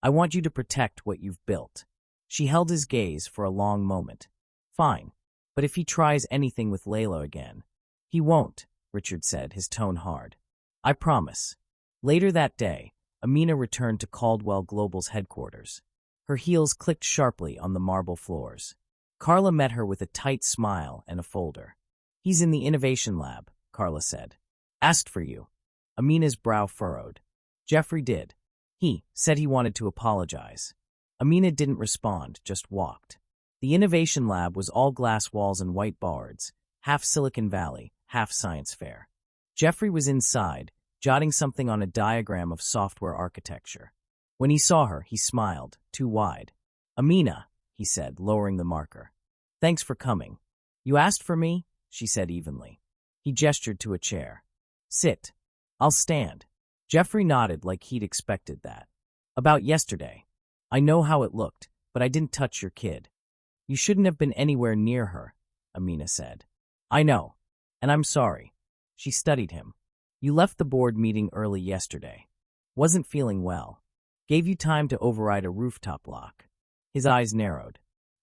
I want you to protect what you've built." She held his gaze for a long moment. "Fine. But if he tries anything with Layla again—" "He won't," Richard said, his tone hard. "I promise." Later that day, Amina returned to Caldwell Global's headquarters. Her heels clicked sharply on the marble floors. Carla met her with a tight smile and a folder. "He's in the innovation lab," Carla said. "Asked for you." Amina's brow furrowed. "Jeffrey did. He said he wanted to apologize." Amina didn't respond, just walked. The innovation lab was all glass walls and white boards, half Silicon Valley, half science fair. Jeffrey was inside, jotting something on a diagram of software architecture. When he saw her, he smiled, too wide. "Amina," he said, lowering the marker. "Thanks for coming." "You asked for me?" she said evenly. He gestured to a chair. "Sit." "I'll stand." Jeffrey nodded like he'd expected that. "About yesterday. I know how it looked, but I didn't touch your kid." "You shouldn't have been anywhere near her," Amina said. "I know, and I'm sorry." She studied him. "You left the board meeting early yesterday. Wasn't feeling well. Gave you time to override a rooftop lock." His eyes narrowed.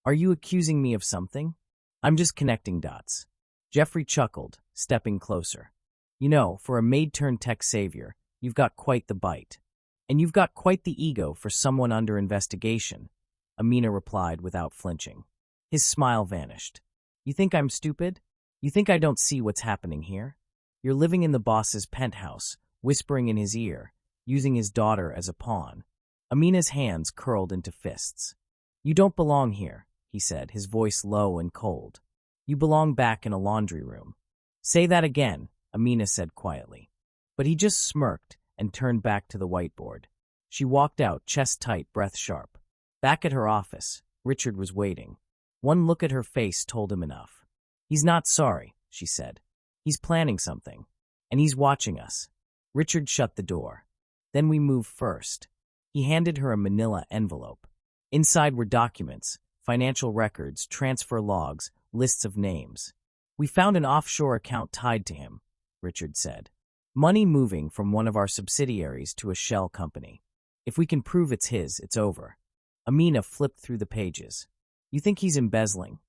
"Are you accusing me of something?" "I'm just connecting dots." Jeffrey chuckled, stepping closer. "You know, for a maid-turned-tech savior, you've got quite the bite. And you've got quite the ego for someone under investigation," Amina replied without flinching. His smile vanished. "You think I'm stupid? You think I don't see what's happening here? You're living in the boss's penthouse, whispering in his ear, using his daughter as a pawn." Amina's hands curled into fists. "You don't belong here," he said, his voice low and cold. "You belong back in a laundry room." "Say that again," Amina said quietly. But he just smirked and turned back to the whiteboard. She walked out, chest tight, breath sharp. Back at her office, Richard was waiting. One look at her face told him enough. "He's not sorry," she said. He's planning something. And he's watching us. Richard shut the door. Then we moved first. He handed her a manila envelope. Inside were documents, financial records, transfer logs, lists of names. We found an offshore account tied to him, Richard said. Money moving from one of our subsidiaries to a shell company. If we can prove it's his, it's over. Amina flipped through the pages. You think he's embezzling?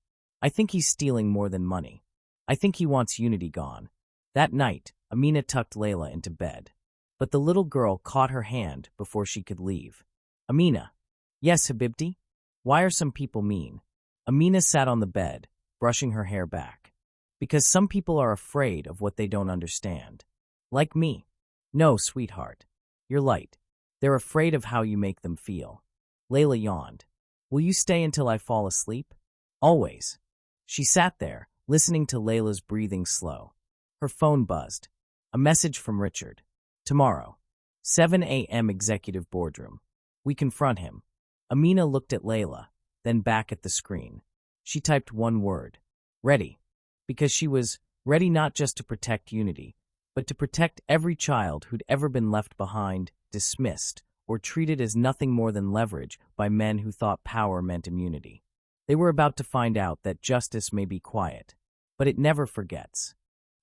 I think he's stealing more than money. I think he wants Unity gone. That night, Amina tucked Layla into bed. But the little girl caught her hand before she could leave. Amina. Yes, Habibti? Why are some people mean? Amina sat on the bed, brushing her hair back. Because some people are afraid of what they don't understand. Like me. No, sweetheart. You're light. They're afraid of how you make them feel. Layla yawned. Will you stay until I fall asleep? Always. She sat there, listening to Layla's breathing slow. Her phone buzzed. A message from Richard. Tomorrow. 7 a.m. Executive Boardroom. We confront him. Amina looked at Layla, then back at the screen. She typed one word. Ready. Because she was ready not just to protect Unity, but to protect every child who'd ever been left behind, dismissed, or treated as nothing more than leverage by men who thought power meant immunity. They were about to find out that justice may be quiet, but it never forgets.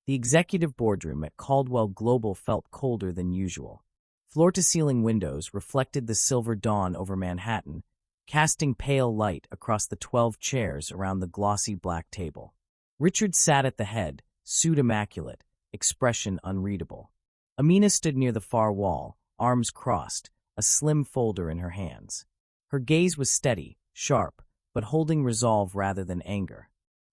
The executive boardroom at Caldwell Global felt colder than usual. Floor-to-ceiling windows reflected the silver dawn over Manhattan, casting pale light across the 12 chairs around the glossy black table. Richard sat at the head, suit immaculate, expression unreadable. Amina stood near the far wall, arms crossed, a slim folder in her hands. Her gaze was steady, sharp, but holding resolve rather than anger.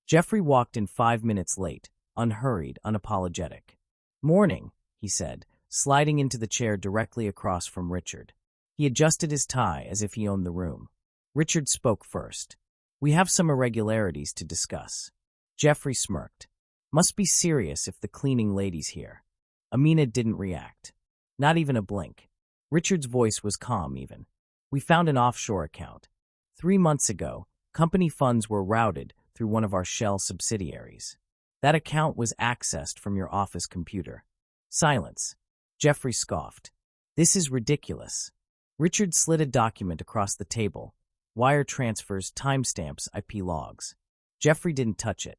Jeffrey walked in 5 minutes late, unhurried, unapologetic. Morning, he said, sliding into the chair directly across from Richard. He adjusted his tie as if he owned the room. Richard spoke first. We have some irregularities to discuss. Jeffrey smirked. Must be serious if the cleaning lady's here. Amina didn't react. Not even a blink. Richard's voice was calm even. We found an offshore account. 3 months ago, company funds were routed through one of our shell subsidiaries. That account was accessed from your office computer. Silence. Jeffrey scoffed. This is ridiculous. Richard slid a document across the table. Wire transfers, timestamps, IP logs. Jeffrey didn't touch it.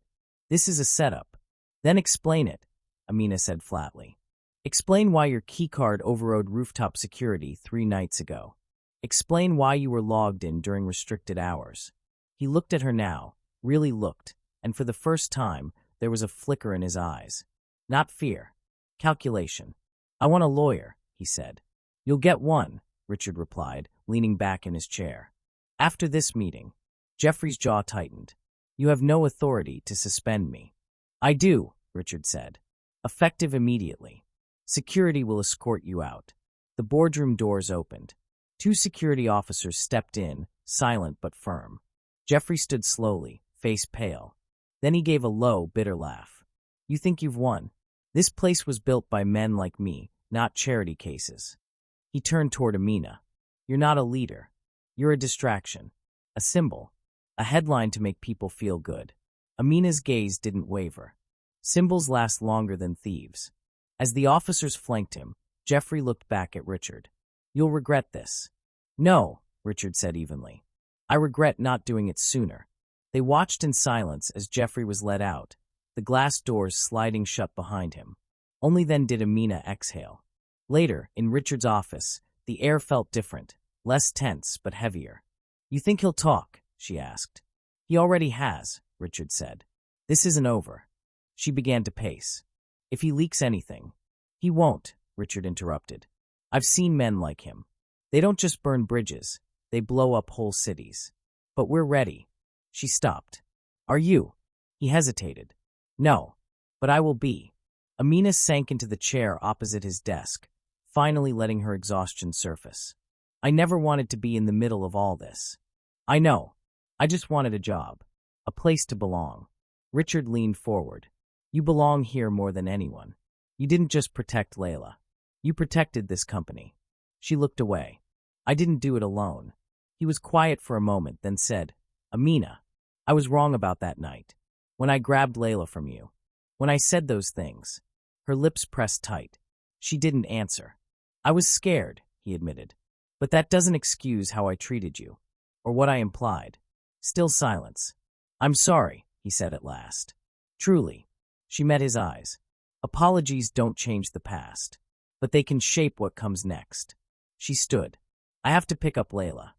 This is a setup. Then explain it, Amina said flatly. Explain why your keycard overrode rooftop security 3 nights ago. Explain why you were logged in during restricted hours. He looked at her now, really looked, and for the first time, there was a flicker in his eyes. Not fear. Calculation. I want a lawyer, he said. You'll get one, Richard replied, leaning back in his chair. After this meeting. Jeffrey's jaw tightened. You have no authority to suspend me. I do, Richard said. Effective immediately. Security will escort you out. The boardroom doors opened. 2 security officers stepped in, silent but firm. Jeffrey stood slowly, face pale. Then he gave a low, bitter laugh. You think you've won? This place was built by men like me, not charity cases. He turned toward Amina. You're not a leader. You're a distraction. A symbol. A headline to make people feel good. Amina's gaze didn't waver. Symbols last longer than thieves. As the officers flanked him, Jeffrey looked back at Richard. You'll regret this. No, Richard said evenly. I regret not doing it sooner. They watched in silence as Jeffrey was led out, the glass doors sliding shut behind him. Only then did Amina exhale. Later, in Richard's office, the air felt different, less tense but heavier. You think he'll talk? She asked. He already has, Richard said. This isn't over. She began to pace. If he leaks anything. He won't, Richard interrupted. I've seen men like him. They don't just burn bridges, they blow up whole cities. But we're ready. She stopped. Are you? He hesitated. No, but I will be. Amina sank into the chair opposite his desk, finally letting her exhaustion surface. I never wanted to be in the middle of all this. I know. I just wanted a job. A place to belong. Richard leaned forward. You belong here more than anyone. You didn't just protect Layla. You protected this company. She looked away. I didn't do it alone. He was quiet for a moment, then said, Amina, I was wrong about that night. When I grabbed Layla from you. When I said those things, her lips pressed tight. She didn't answer. I was scared, he admitted. But that doesn't excuse how I treated you, or what I implied. Still silence. I'm sorry, he said at last. Truly. She met his eyes. Apologies don't change the past, but they can shape what comes next. She stood. I have to pick up Layla.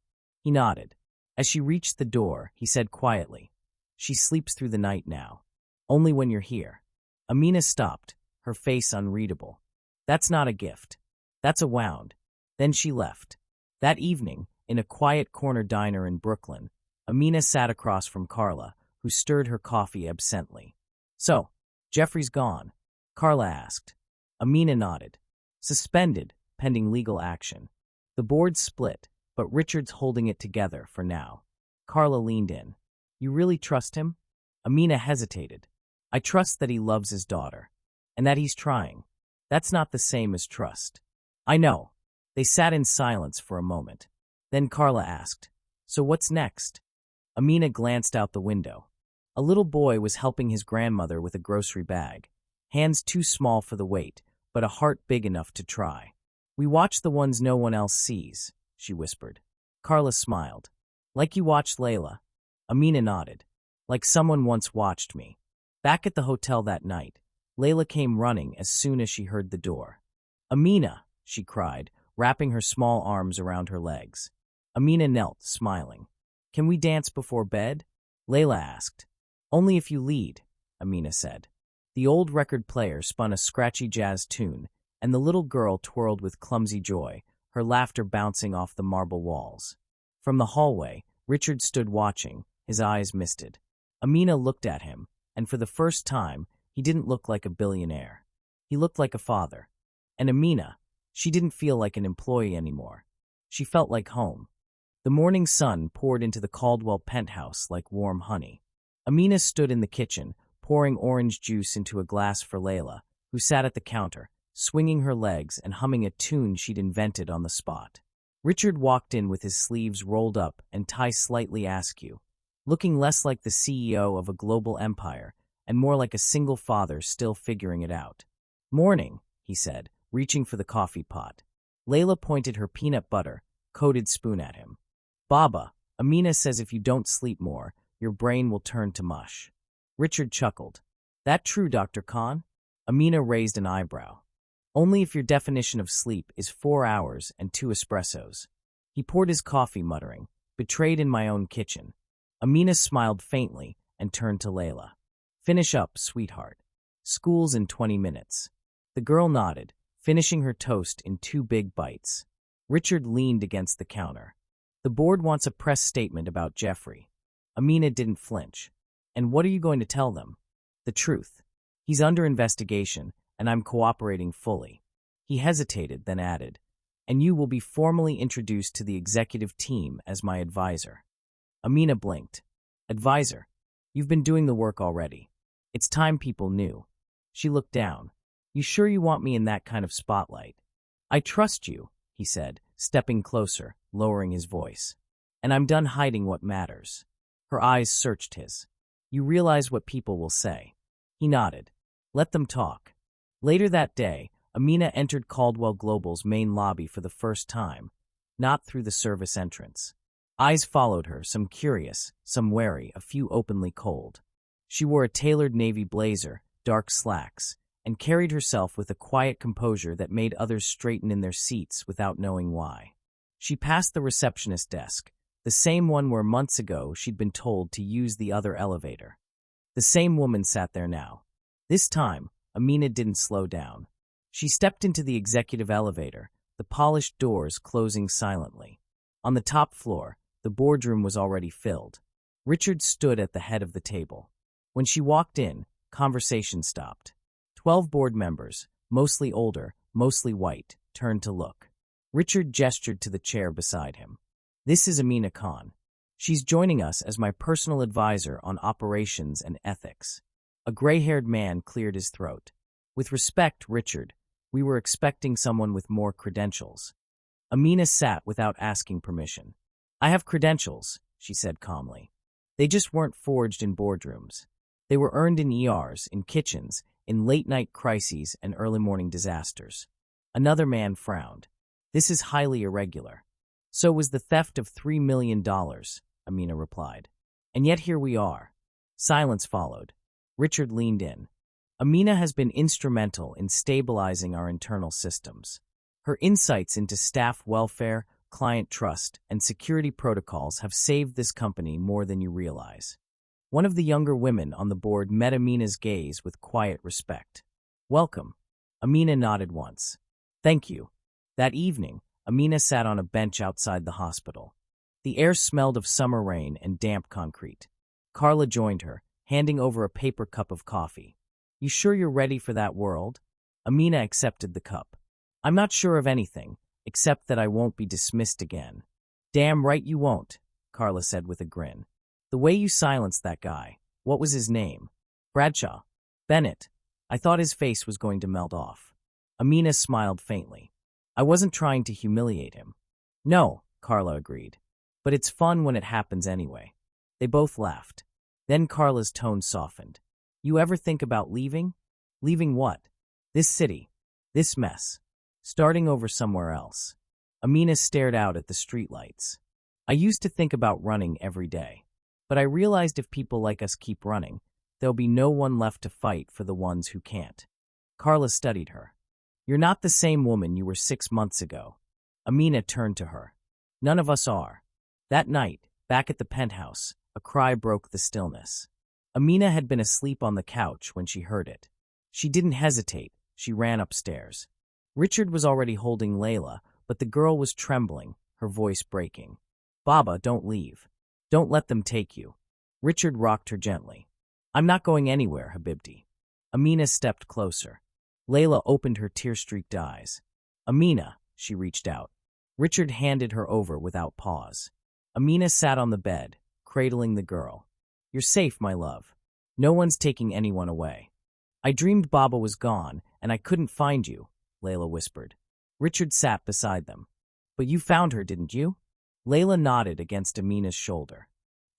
He nodded. As she reached the door, he said quietly, she sleeps through the night now. Only when you're here. Amina stopped, her face unreadable. That's not a gift. That's a wound. Then she left. That evening, in a quiet corner diner in Brooklyn, Amina sat across from Carla, who stirred her coffee absently. So, Jeffrey's gone? Carla asked. Amina nodded. Suspended, pending legal action. The board split, but Richard's holding it together for now. Carla leaned in. You really trust him? Amina hesitated. I trust that he loves his daughter, and that he's trying. That's not the same as trust. I know. They sat in silence for a moment. Then Carla asked, so what's next? Amina glanced out the window. A little boy was helping his grandmother with a grocery bag. Hands too small for the weight, but a heart big enough to try. We watch the ones no one else sees, she whispered. Carla smiled. Like you watched Layla. Amina nodded. Like someone once watched me. Back at the hotel that night, Layla came running as soon as she heard the door. Amina, she cried, wrapping her small arms around her legs. Amina knelt, smiling. Can we dance before bed? Layla asked. Only if you lead, Amina said. The old record player spun a scratchy jazz tune, and the little girl twirled with clumsy joy, her laughter bouncing off the marble walls. From the hallway, Richard stood watching, his eyes misted. Amina looked at him, and for the first time, he didn't look like a billionaire. He looked like a father. And Amina, she didn't feel like an employee anymore. She felt like home. The morning sun poured into the Caldwell penthouse like warm honey. Amina stood in the kitchen, pouring orange juice into a glass for Layla, who sat at the counter, swinging her legs and humming a tune she'd invented on the spot. Richard walked in with his sleeves rolled up and tie slightly askew, looking less like the CEO of a global empire and more like a single father still figuring it out. Morning, he said, reaching for the coffee pot. Layla pointed her peanut butter, coated spoon at him. Baba, Amina says if you don't sleep more, your brain will turn to mush. Richard chuckled. That true, Dr. Khan? Amina raised an eyebrow. Only if your definition of sleep is 4 hours and 2 espressos. He poured his coffee, muttering, betrayed in my own kitchen. Amina smiled faintly and turned to Layla. Finish up, sweetheart. School's in 20 minutes. The girl nodded, finishing her toast in 2 big bites. Richard leaned against the counter. The board wants a press statement about Jeffrey. Amina didn't flinch. And what are you going to tell them? The truth. He's under investigation, and I'm cooperating fully. He hesitated, then added, and you will be formally introduced to the executive team as my advisor. Amina blinked. Advisor? You've been doing the work already. It's time people knew. She looked down. You sure you want me in that kind of spotlight? I trust you, he said, stepping closer, lowering his voice. And I'm done hiding what matters. Her eyes searched his. You realize what people will say. He nodded. Let them talk. Later that day, Amina entered Caldwell Global's main lobby for the first time, not through the service entrance. Eyes followed her, some curious, some wary, a few openly cold. She wore a tailored navy blazer, dark slacks, and carried herself with a quiet composure that made others straighten in their seats without knowing why. She passed the receptionist desk, the same one where months ago she'd been told to use the other elevator. The same woman sat there now. This time, Amina didn't slow down. She stepped into the executive elevator, the polished doors closing silently. On the top floor, the boardroom was already filled. Richard stood at the head of the table. When she walked in, conversation stopped. 12 board members, mostly older, mostly white, turned to look. Richard gestured to the chair beside him. This is Amina Khan. She's joining us as my personal advisor on operations and ethics. A gray-haired man cleared his throat. With respect, Richard, we were expecting someone with more credentials. Amina sat without asking permission. I have credentials, she said calmly. They just weren't forged in boardrooms. They were earned in ERs, in kitchens, in late-night crises and early-morning disasters. Another man frowned. This is highly irregular. So was the theft of $3 million, Amina replied. And yet here we are. Silence followed. Richard leaned in. Amina has been instrumental in stabilizing our internal systems. Her insights into staff welfare, client trust, and security protocols have saved this company more than you realize. One of the younger women on the board met Amina's gaze with quiet respect. Welcome. Amina nodded once. Thank you. That evening, Amina sat on a bench outside the hospital. The air smelled of summer rain and damp concrete. Carla joined her, handing over a paper cup of coffee. You sure you're ready for that world? Amina accepted the cup. I'm not sure of anything, except that I won't be dismissed again. Damn right you won't, Carla said with a grin. The way you silenced that guy. What was his name? Bradshaw. Bennett. I thought his face was going to melt off. Amina smiled faintly. I wasn't trying to humiliate him. No, Carla agreed. But it's fun when it happens anyway. They both laughed. Then Carla's tone softened. You ever think about leaving? Leaving what? This city. This mess. Starting over somewhere else. Amina stared out at the streetlights. I used to think about running every day. But I realized if people like us keep running, there'll be no one left to fight for the ones who can't. Carla studied her. You're not the same woman you were 6 months ago. Amina turned to her. None of us are. That night, back at the penthouse, a cry broke the stillness. Amina had been asleep on the couch when she heard it. She didn't hesitate. She ran upstairs. Richard was already holding Layla, but the girl was trembling, her voice breaking. Baba, don't leave. Don't let them take you. Richard rocked her gently. I'm not going anywhere, Habibti. Amina stepped closer. Layla opened her tear-streaked eyes. Amina, she reached out. Richard handed her over without pause. Amina sat on the bed, cradling the girl. You're safe, my love. No one's taking anyone away. I dreamed Baba was gone, and I couldn't find you, Layla whispered. Richard sat beside them. But you found her, didn't you? Layla nodded against Amina's shoulder.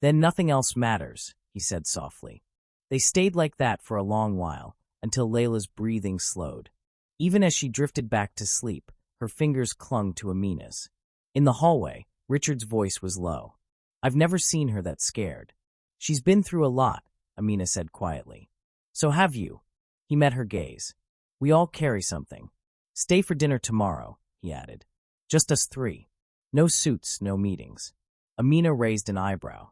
Then nothing else matters, he said softly. They stayed like that for a long while, until Layla's breathing slowed. Even as she drifted back to sleep, her fingers clung to Amina's. In the hallway, Richard's voice was low. I've never seen her that scared. She's been through a lot, Amina said quietly. So have you. He met her gaze. We all carry something. Stay for dinner tomorrow, he added. Just us three. No suits, no meetings. Amina raised an eyebrow.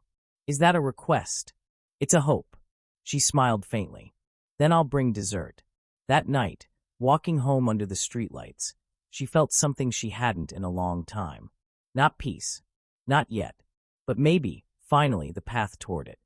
Is that a request? It's a hope. She smiled faintly. Then I'll bring dessert. That night, walking home under the streetlights, she felt something she hadn't in a long time. Not peace. Not yet. But maybe, finally, the path toward it.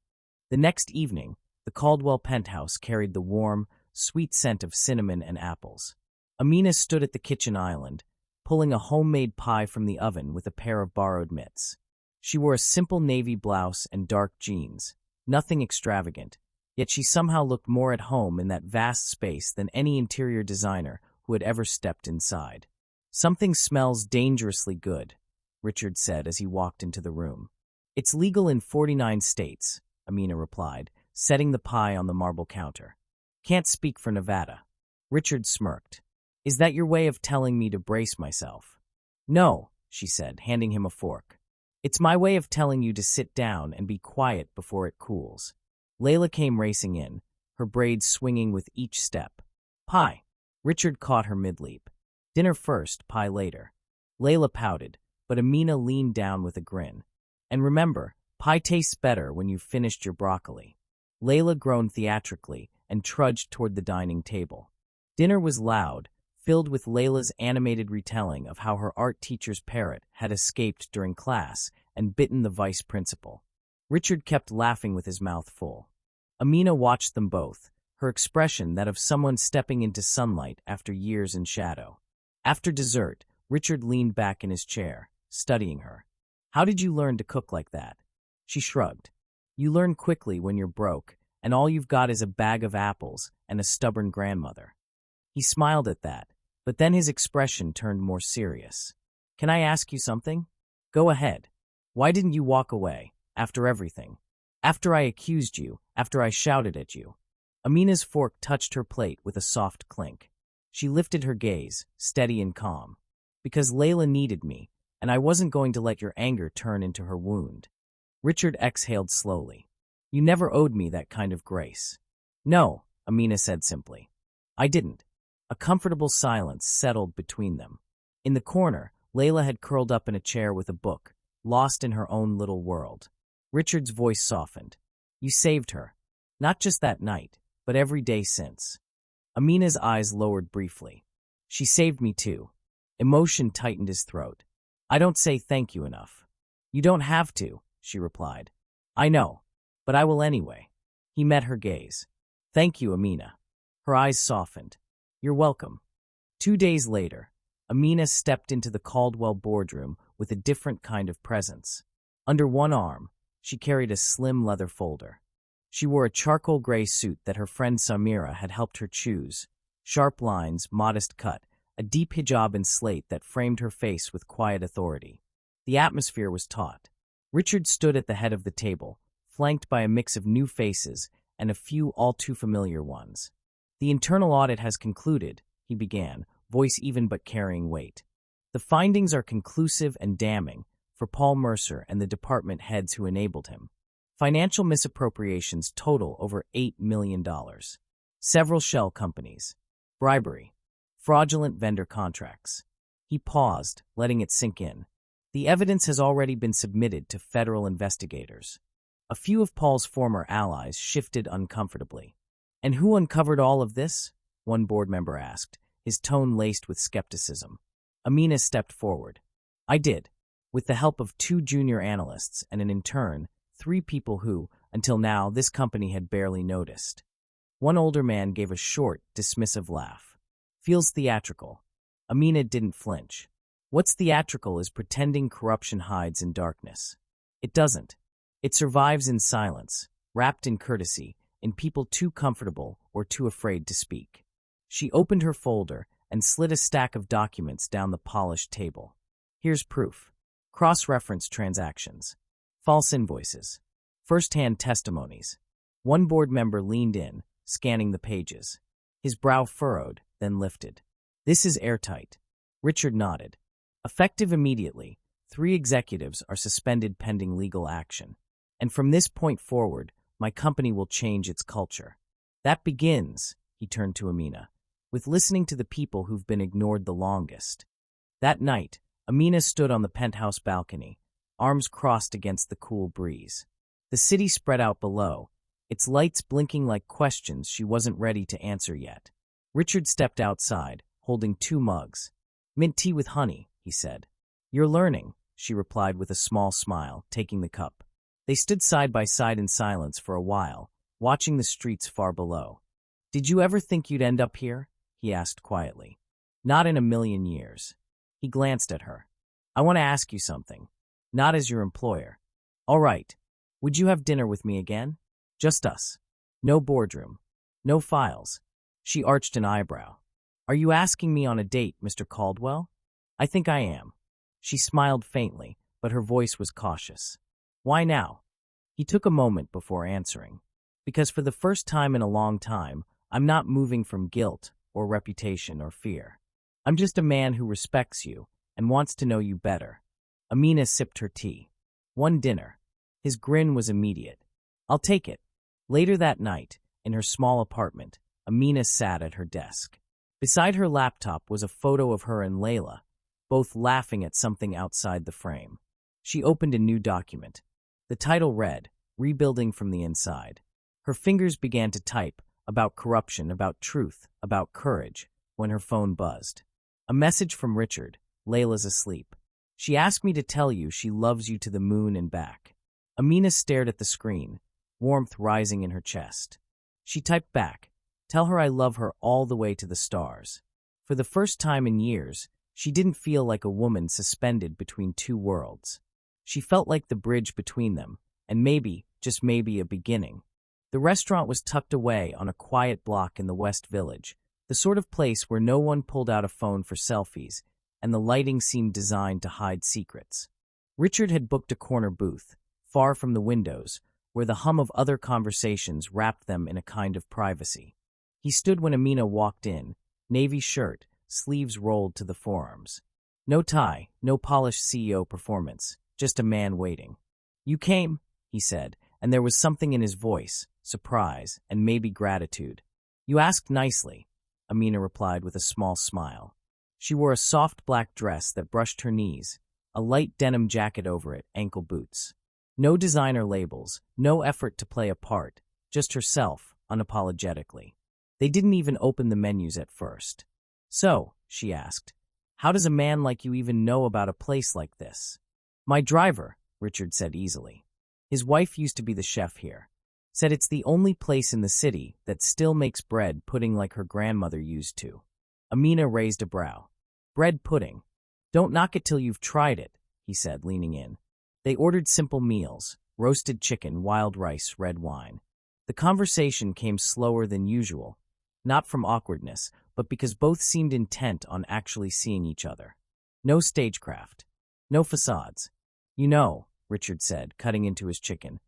The next evening, the Caldwell penthouse carried the warm, sweet scent of cinnamon and apples. Amina stood at the kitchen island, pulling a homemade pie from the oven with a pair of borrowed mitts. She wore a simple navy blouse and dark jeans, nothing extravagant, yet she somehow looked more at home in that vast space than any interior designer who had ever stepped inside. Something smells dangerously good, Richard said as he walked into the room. It's legal in 49 states, Amina replied, setting the pie on the marble counter. Can't speak for Nevada. Richard smirked. Is that your way of telling me to brace myself? No, she said, handing him a fork. It's my way of telling you to sit down and be quiet before it cools. Layla came racing in, her braids swinging with each step. Pie. Richard caught her mid-leap. Dinner first, pie later. Layla pouted, but Amina leaned down with a grin. And remember, pie tastes better when you've finished your broccoli. Layla groaned theatrically and trudged toward the dining table. Dinner was loud, filled with Layla's animated retelling of how her art teacher's parrot had escaped during class and bitten the vice principal. Richard kept laughing with his mouth full. Amina watched them both, her expression that of someone stepping into sunlight after years in shadow. After dessert, Richard leaned back in his chair, studying her. How did you learn to cook like that? She shrugged. You learn quickly when you're broke, and all you've got is a bag of apples and a stubborn grandmother. He smiled at that, but then his expression turned more serious. Can I ask you something? Go ahead. Why didn't you walk away, after everything? After I accused you, after I shouted at you. Amina's fork touched her plate with a soft clink. She lifted her gaze, steady and calm. Because Layla needed me, and I wasn't going to let your anger turn into her wound. Richard exhaled slowly. You never owed me that kind of grace. No, Amina said simply. I didn't. A comfortable silence settled between them. In the corner, Layla had curled up in a chair with a book, lost in her own little world. Richard's voice softened. You saved her. Not just that night, but every day since. Amina's eyes lowered briefly. She saved me too. Emotion tightened his throat. I don't say thank you enough. You don't have to, she replied. I know, but I will anyway. He met her gaze. Thank you, Amina. Her eyes softened. You're welcome. 2 days later, Amina stepped into the Caldwell boardroom with a different kind of presence. Under one arm, she carried a slim leather folder. She wore a charcoal gray suit that her friend Samira had helped her choose. Sharp lines, modest cut, a deep hijab in slate that framed her face with quiet authority. The atmosphere was taut. Richard stood at the head of the table, flanked by a mix of new faces and a few all-too-familiar ones. The internal audit has concluded, he began, voice even but carrying weight. The findings are conclusive and damning for Paul Mercer and the department heads who enabled him. Financial misappropriations total over $8 million. Several shell companies. Bribery. Fraudulent vendor contracts. He paused, letting it sink in. The evidence has already been submitted to federal investigators. A few of Paul's former allies shifted uncomfortably. And who uncovered all of this? One board member asked, his tone laced with skepticism. Amina stepped forward. I did, with the help of 2 junior analysts and an intern, 3 people who, until now, this company had barely noticed. One older man gave a short, dismissive laugh. Feels theatrical. Amina didn't flinch. What's theatrical is pretending corruption hides in darkness. It doesn't. It survives in silence, wrapped in courtesy, in people too comfortable or too afraid to speak. She opened her folder and slid a stack of documents down the polished table. Here's proof. Cross-reference transactions. False invoices. First-hand testimonies. One board member leaned in, scanning the pages. His brow furrowed, then lifted. This is airtight. Richard nodded. Effective immediately, 3 executives are suspended pending legal action. And from this point forward, my company will change its culture. That begins, he turned to Amina, with listening to the people who've been ignored the longest. That night, Amina stood on the penthouse balcony, arms crossed against the cool breeze. The city spread out below, its lights blinking like questions she wasn't ready to answer yet. Richard stepped outside, holding 2 mugs. Mint tea with honey, he said. You're learning, she replied with a small smile, taking the cup. They stood side by side in silence for a while, watching the streets far below. Did you ever think you'd end up here? He asked quietly. Not in a million years. He glanced at her. I want to ask you something. Not as your employer. All right. Would you have dinner with me again? Just us. No boardroom. No files. She arched an eyebrow. Are you asking me on a date, Mr. Caldwell? I think I am. She smiled faintly, but her voice was cautious. Why now? He took a moment before answering. Because for the first time in a long time, I'm not moving from guilt or reputation or fear. I'm just a man who respects you and wants to know you better. Amina sipped her tea. One dinner. His grin was immediate. I'll take it. Later that night, in her small apartment, Amina sat at her desk. Beside her laptop was a photo of her and Layla, both laughing at something outside the frame. She opened a new document. The title read, Rebuilding from the Inside. Her fingers began to type, about corruption, about truth, about courage, when her phone buzzed. A message from Richard. Layla's asleep. She asked me to tell you she loves you to the moon and back. Amina stared at the screen, warmth rising in her chest. She typed back, tell her I love her all the way to the stars. For the first time in years, she didn't feel like a woman suspended between 2 worlds. She felt like the bridge between them, and maybe, just maybe, a beginning. The restaurant was tucked away on a quiet block in the West Village, the sort of place where no one pulled out a phone for selfies, and the lighting seemed designed to hide secrets. Richard had booked a corner booth, far from the windows, where the hum of other conversations wrapped them in a kind of privacy. He stood when Amina walked in, navy shirt, sleeves rolled to the forearms. No tie, no polished CEO performance, just a man waiting. "You came," he said, and there was something in his voice, surprise, and maybe gratitude. "You asked nicely," Amina replied with a small smile. She wore a soft black dress that brushed her knees, a light denim jacket over it, ankle boots. No designer labels, no effort to play a part, just herself, unapologetically. They didn't even open the menus at first. "So," she asked, "how does a man like you even know about a place like this?" "My driver," Richard said easily. His wife used to be the chef here. Said it's the only place in the city that still makes bread pudding like her grandmother used to. Amina raised a brow. "Bread pudding. Don't knock it till you've tried it," he said, leaning in. They ordered simple meals, roasted chicken, wild rice, red wine. The conversation came slower than usual, not from awkwardness, but because both seemed intent on actually seeing each other. No stagecraft. No facades. "You know," Richard said, cutting into his chicken,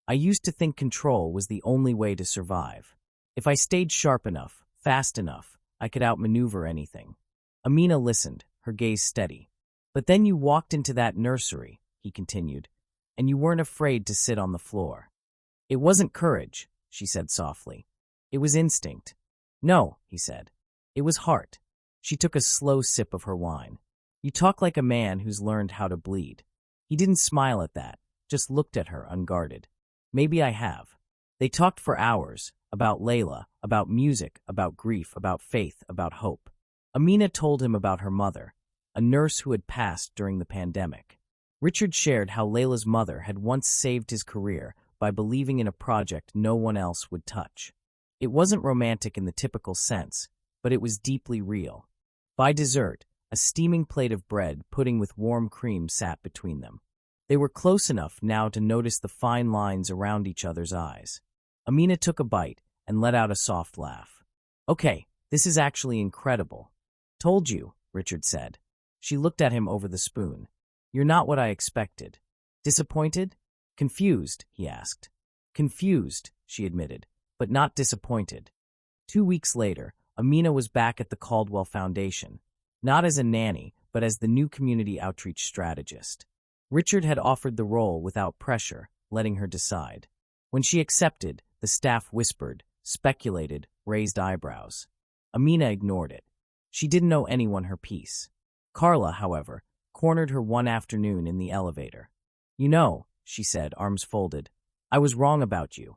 "I used to think control was the only way to survive. If I stayed sharp enough, fast enough, I could outmaneuver anything." Amina listened, her gaze steady. "But then you walked into that nursery," he continued, "and you weren't afraid to sit on the floor." "It wasn't courage," she said softly. "It was instinct." "No," he said. "It was heart." She took a slow sip of her wine. "You talk like a man who's learned how to bleed." He didn't smile at that, just looked at her unguarded. "Maybe I have." They talked for hours, about Layla, about music, about grief, about faith, about hope. Amina told him about her mother, a nurse who had passed during the pandemic. Richard shared how Layla's mother had once saved his career by believing in a project no one else would touch. It wasn't romantic in the typical sense, but it was deeply real. By dessert, a steaming plate of bread pudding with warm cream sat between them. They were close enough now to notice the fine lines around each other's eyes. Amina took a bite and let out a soft laugh. "Okay, this is actually incredible." "Told you," Richard said. She looked at him over the spoon. "You're not what I expected." "Disappointed?" "Confused," he asked. "Confused," she admitted, "but not disappointed." 2 weeks later, Amina was back at the Caldwell Foundation, not as a nanny, but as the new community outreach strategist. Richard had offered the role without pressure, letting her decide. When she accepted, the staff whispered, speculated, raised eyebrows. Amina ignored it. She didn't know anyone her piece. Carla, however, cornered her one afternoon in the elevator. "You know," she said, arms folded, "I was wrong about you."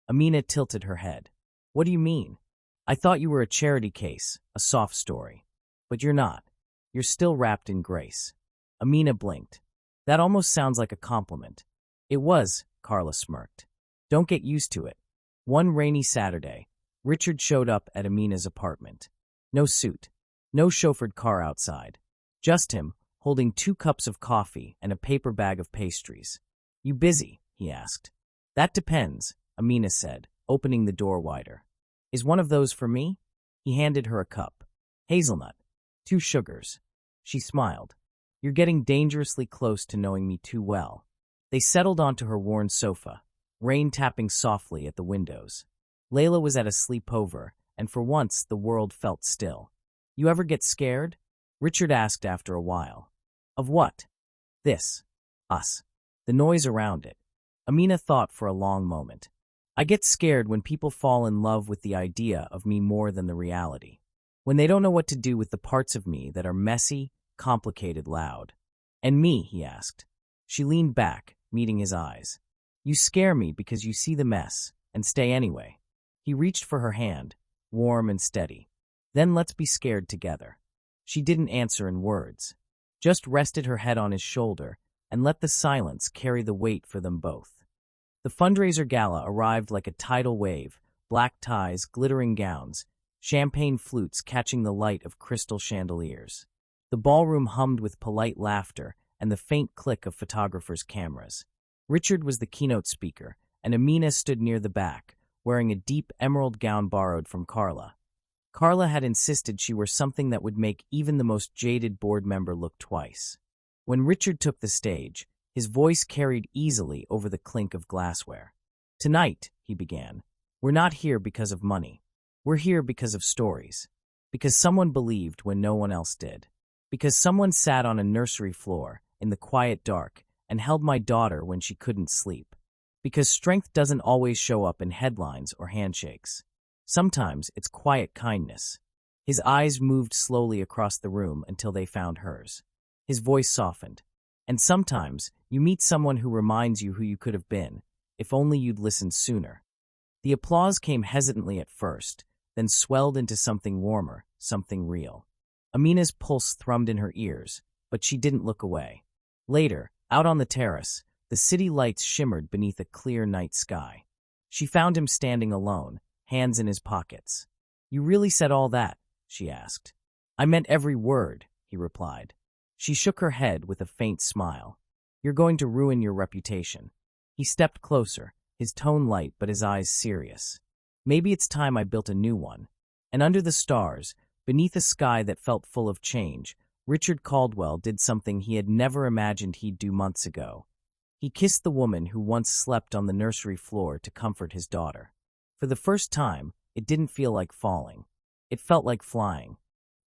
Amina tilted her head. "What do you mean?" "I thought you were a charity case, a soft story. But you're not. You're still wrapped in grace." Amina blinked. "That almost sounds like a compliment." "It was," Carla smirked. "Don't get used to it." One rainy Saturday, Richard showed up at Amina's apartment. No suit, no chauffeured car outside. Just him, holding 2 cups of coffee and a paper bag of pastries. "You busy?" he asked. "That depends," Amina said, opening the door wider. "Is one of those for me?" He handed her a cup. "Hazelnut. 2 sugars." She smiled. "You're getting dangerously close to knowing me too well." They settled onto her worn sofa, rain tapping softly at the windows. Layla was at a sleepover, and for once the world felt still. "You ever get scared?" Richard asked after a while. "Of what?" "This. Us. The noise around it." Amina thought for a long moment. "I get scared when people fall in love with the idea of me more than the reality. When they don't know what to do with the parts of me that are messy, complicated, loud." "And me?" he asked. She leaned back, meeting his eyes. "You scare me because you see the mess, and stay anyway." He reached for her hand, warm and steady. "Then let's be scared together." She didn't answer in words, just rested her head on his shoulder and let the silence carry the weight for them both. The fundraiser gala arrived like a tidal wave, black ties, glittering gowns, champagne flutes catching the light of crystal chandeliers. The ballroom hummed with polite laughter and the faint click of photographers' cameras. Richard was the keynote speaker, and Amina stood near the back, wearing a deep emerald gown borrowed from Carla. Carla had insisted she wear something that would make even the most jaded board member look twice. When Richard took the stage, his voice carried easily over the clink of glassware. "Tonight," he began, "we're not here because of money. We're here because of stories. Because someone believed when no one else did. Because someone sat on a nursery floor in the quiet dark and held my daughter when she couldn't sleep. Because strength doesn't always show up in headlines or handshakes. Sometimes it's quiet kindness." His eyes moved slowly across the room until they found hers. His voice softened. "And sometimes you meet someone who reminds you who you could have been, if only you'd listened sooner." The applause came hesitantly at first, then swelled into something warmer, something real. Amina's pulse thrummed in her ears, but she didn't look away. Later, out on the terrace, the city lights shimmered beneath a clear night sky. She found him standing alone, hands in his pockets. "You really said all that?" she asked. "I meant every word," he replied. She shook her head with a faint smile. "You're going to ruin your reputation." He stepped closer, his tone light but his eyes serious. "Maybe it's time I built a new one." And under the stars, beneath a sky that felt full of change, Richard Caldwell did something he had never imagined he'd do months ago. He kissed the woman who once slept on the nursery floor to comfort his daughter. For the first time, it didn't feel like falling. It felt like flying.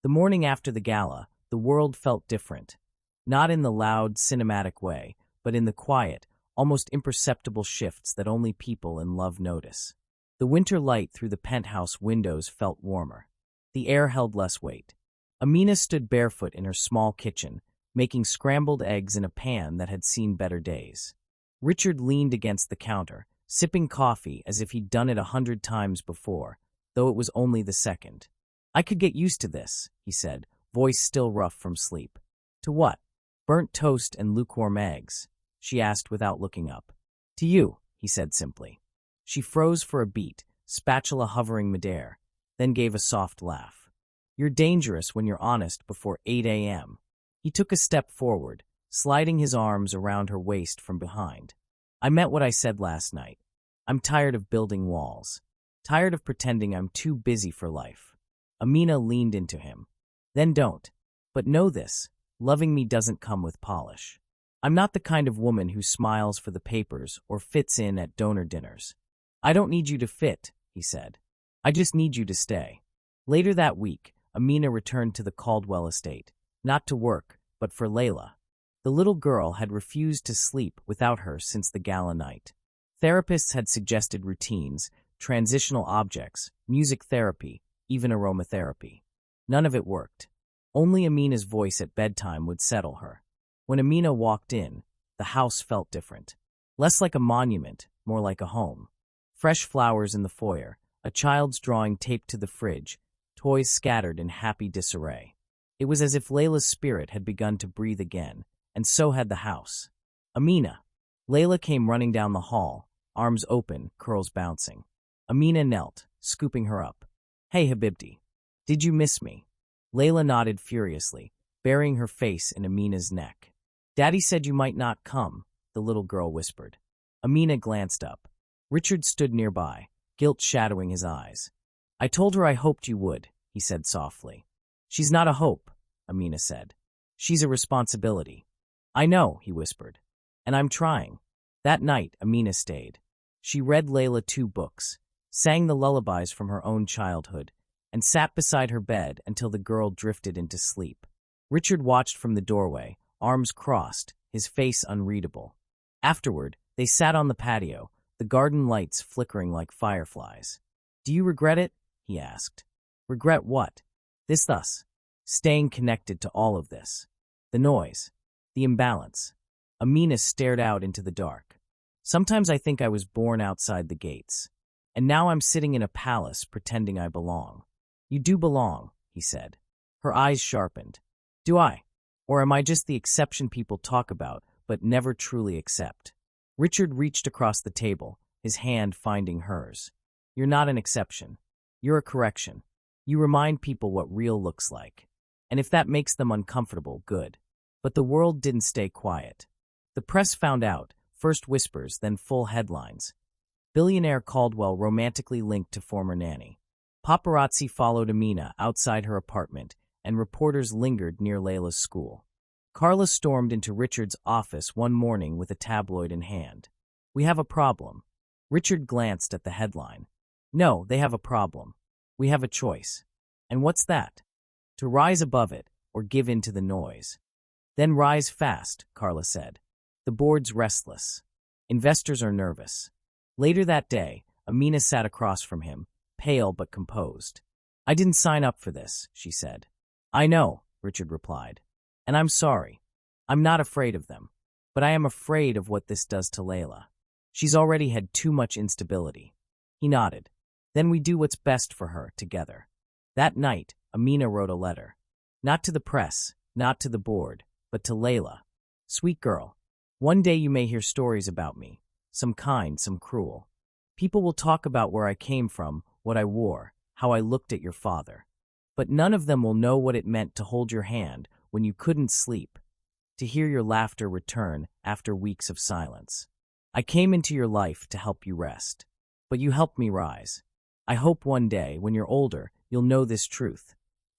The morning after the gala, the world felt different. Not in the loud, cinematic way, but in the quiet, almost imperceptible shifts that only people in love notice. The winter light through the penthouse windows felt warmer. The air held less weight. Amina stood barefoot in her small kitchen, making scrambled eggs in a pan that had seen better days. Richard leaned against the counter, sipping coffee as if he'd done it 100 times before, though it was only the second. "I could get used to this," he said, voice still rough from sleep. "To what?" "Burnt toast and lukewarm eggs," she asked without looking up. "To you," he said simply. She froze for a beat, spatula hovering midair, then gave a soft laugh. "You're dangerous when you're honest before 8 a.m. He took a step forward, sliding his arms around her waist from behind. "I meant what I said last night. I'm tired of building walls. Tired of pretending I'm too busy for life." Amina leaned into him. "Then don't. But know this, loving me doesn't come with polish. I'm not the kind of woman who smiles for the papers or fits in at donor dinners." "I don't need you to fit," he said. "I just need you to stay." Later that week, Amina returned to the Caldwell estate, not to work, but for Layla. The little girl had refused to sleep without her since the gala night. Therapists had suggested routines, transitional objects, music therapy, even aromatherapy. None of it worked. Only Amina's voice at bedtime would settle her. When Amina walked in, the house felt different. Less like a monument, more like a home. Fresh flowers in the foyer, a child's drawing taped to the fridge, toys scattered in happy disarray. It was as if Layla's spirit had begun to breathe again, and so had the house. "Amina." Layla came running down the hall, arms open, curls bouncing. Amina knelt, scooping her up. "Hey, Habibti. Did you miss me?" Layla nodded furiously, burying her face in Amina's neck. "Daddy said you might not come," the little girl whispered. Amina glanced up. Richard stood nearby, guilt shadowing his eyes. "I told her I hoped you would," he said softly. "She's not a hope," Amina said. "She's a responsibility." "I know," he whispered. "And I'm trying." That night, Amina stayed. She read Layla 2 books, sang the lullabies from her own childhood, and sat beside her bed until the girl drifted into sleep. Richard watched from the doorway, arms crossed, his face unreadable. Afterward, they sat on the patio, the garden lights flickering like fireflies. "Do you regret it?" he asked. "Regret what?" "This thus. Staying connected to all of this. The noise. The imbalance." Amina stared out into the dark. "Sometimes I think I was born outside the gates. And now I'm sitting in a palace pretending I belong." "You do belong," he said. Her eyes sharpened. "Do I? Or am I just the exception people talk about but never truly accept?" Richard reached across the table, his hand finding hers. "You're not an exception. You're a correction. You remind people what real looks like. And if that makes them uncomfortable, good." But the world didn't stay quiet. The press found out, first whispers, then full headlines. Billionaire Caldwell romantically linked to former nanny. Paparazzi followed Amina outside her apartment, and reporters lingered near Layla's school. Carla stormed into Richard's office one morning with a tabloid in hand. "We have a problem." Richard glanced at the headline. No, they have a problem. We have a choice. And what's that? To rise above it or give in to the noise. Then rise fast, Carla said. The board's restless. Investors are nervous. Later that day, Amina sat across from him, pale but composed. I didn't sign up for this, she said. I know, Richard replied. And I'm sorry. I'm not afraid of them. But I am afraid of what this does to Layla. She's already had too much instability. He nodded. Then we do what's best for her, together. That night, Amina wrote a letter. Not to the press, not to the board, but to Layla. Sweet girl, one day you may hear stories about me. Some kind, some cruel. People will talk about where I came from, what I wore, how I looked at your father. But none of them will know what it meant to hold your hand when you couldn't sleep, to hear your laughter return after weeks of silence. I came into your life to help you rest, but you helped me rise. I hope one day, when you're older, you'll know this truth.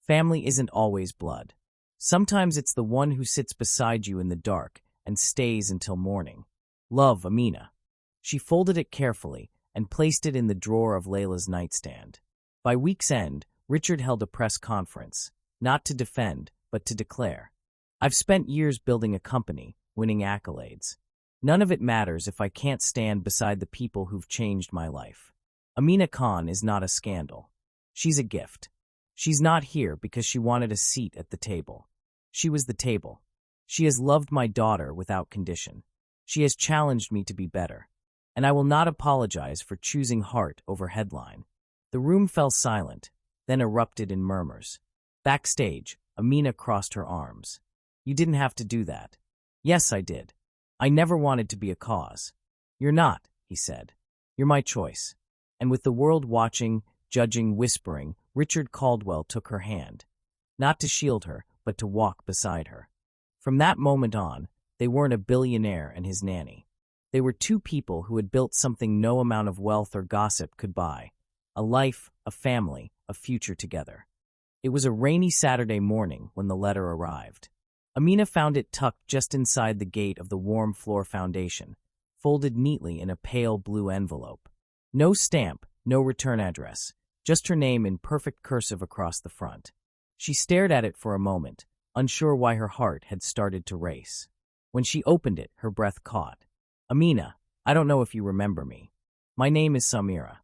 Family isn't always blood. Sometimes it's the one who sits beside you in the dark and stays until morning. Love, Amina. She folded it carefully and placed it in the drawer of Layla's nightstand. By week's end, Richard held a press conference, not to defend, but to declare. I've spent years building a company, winning accolades. None of it matters if I can't stand beside the people who've changed my life. Amina Khan is not a scandal. She's a gift. She's not here because she wanted a seat at the table. She was the table. She has loved my daughter without condition. She has challenged me to be better. And I will not apologize for choosing heart over headline. The room fell silent, then erupted in murmurs. Backstage, Amina crossed her arms. You didn't have to do that. Yes, I did. I never wanted to be a cause. You're not, he said. You're my choice. And with the world watching, judging, whispering, Richard Caldwell took her hand. Not to shield her, but to walk beside her. From that moment on, they weren't a billionaire and his nanny. They were two people who had built something no amount of wealth or gossip could buy. A life, a family, a future together. It was a rainy Saturday morning when the letter arrived. Amina found it tucked just inside the gate of the warm floor foundation, folded neatly in a pale blue envelope. No stamp, no return address, just her name in perfect cursive across the front. She stared at it for a moment, unsure why her heart had started to race. When she opened it, her breath caught. Amina, I don't know if you remember me. My name is Samira.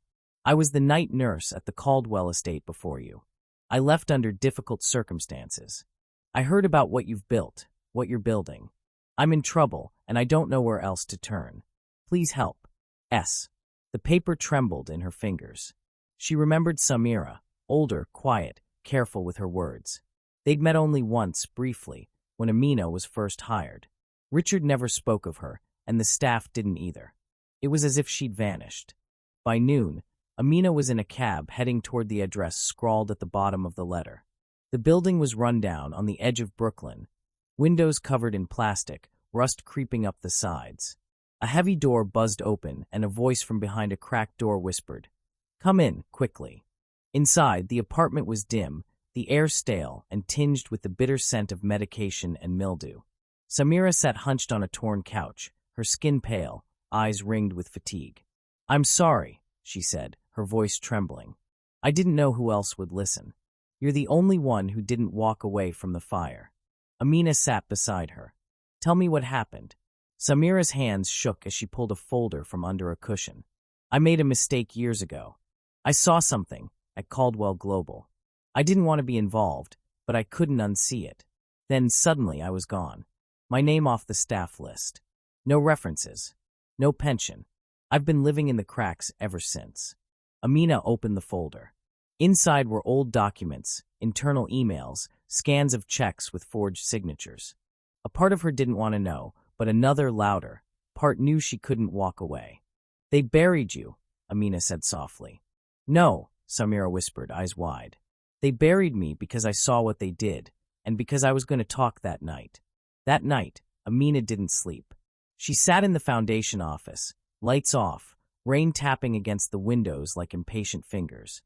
I was the night nurse at the Caldwell estate before you. I left under difficult circumstances. I heard about what you've built, what you're building. I'm in trouble, and I don't know where else to turn. Please help. S. The paper trembled in her fingers. She remembered Samira, older, quiet, careful with her words. They'd met only once, briefly, when Amina was first hired. Richard never spoke of her, and the staff didn't either. It was as if she'd vanished. By noon, Amina was in a cab heading toward the address scrawled at the bottom of the letter. The building was run down on the edge of Brooklyn, windows covered in plastic, rust creeping up the sides. A heavy door buzzed open, and a voice from behind a cracked door whispered, "Come in, quickly." Inside, the apartment was dim, the air stale and tinged with the bitter scent of medication and mildew. Samira sat hunched on a torn couch, her skin pale, eyes ringed with fatigue. "I'm sorry," she said, her voice trembling. "I didn't know who else would listen. You're the only one who didn't walk away from the fire." Amina sat beside her. "Tell me what happened." Samira's hands shook as she pulled a folder from under a cushion. "I made a mistake years ago. I saw something at Caldwell Global. I didn't want to be involved, but I couldn't unsee it. Then suddenly I was gone. My name off the staff list. No references. No pension. I've been living in the cracks ever since." Amina opened the folder. Inside were old documents, internal emails, scans of checks with forged signatures. A part of her didn't want to know, but another, louder, part knew she couldn't walk away. "They buried you," Amina said softly. "No," Samira whispered, eyes wide. "They buried me because I saw what they did, and because I was going to talk that night." That night, Amina didn't sleep. She sat in the foundation office, lights off, rain tapping against the windows like impatient fingers.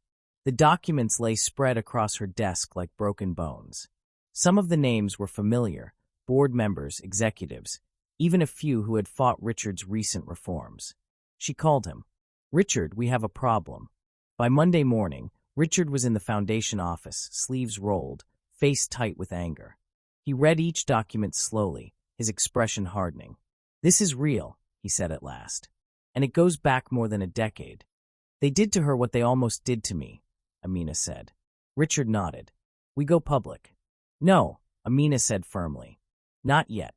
The documents lay spread across her desk like broken bones. Some of the names were familiar, board members, executives, even a few who had fought Richard's recent reforms. She called him. "Richard, we have a problem." By Monday morning, Richard was in the foundation office, sleeves rolled, face tight with anger. He read each document slowly, his expression hardening. "This is real," he said at last. "And it goes back more than a decade. They did to her what they almost did to me," Amina said. Richard nodded. "We go public." "No," Amina said firmly. "Not yet.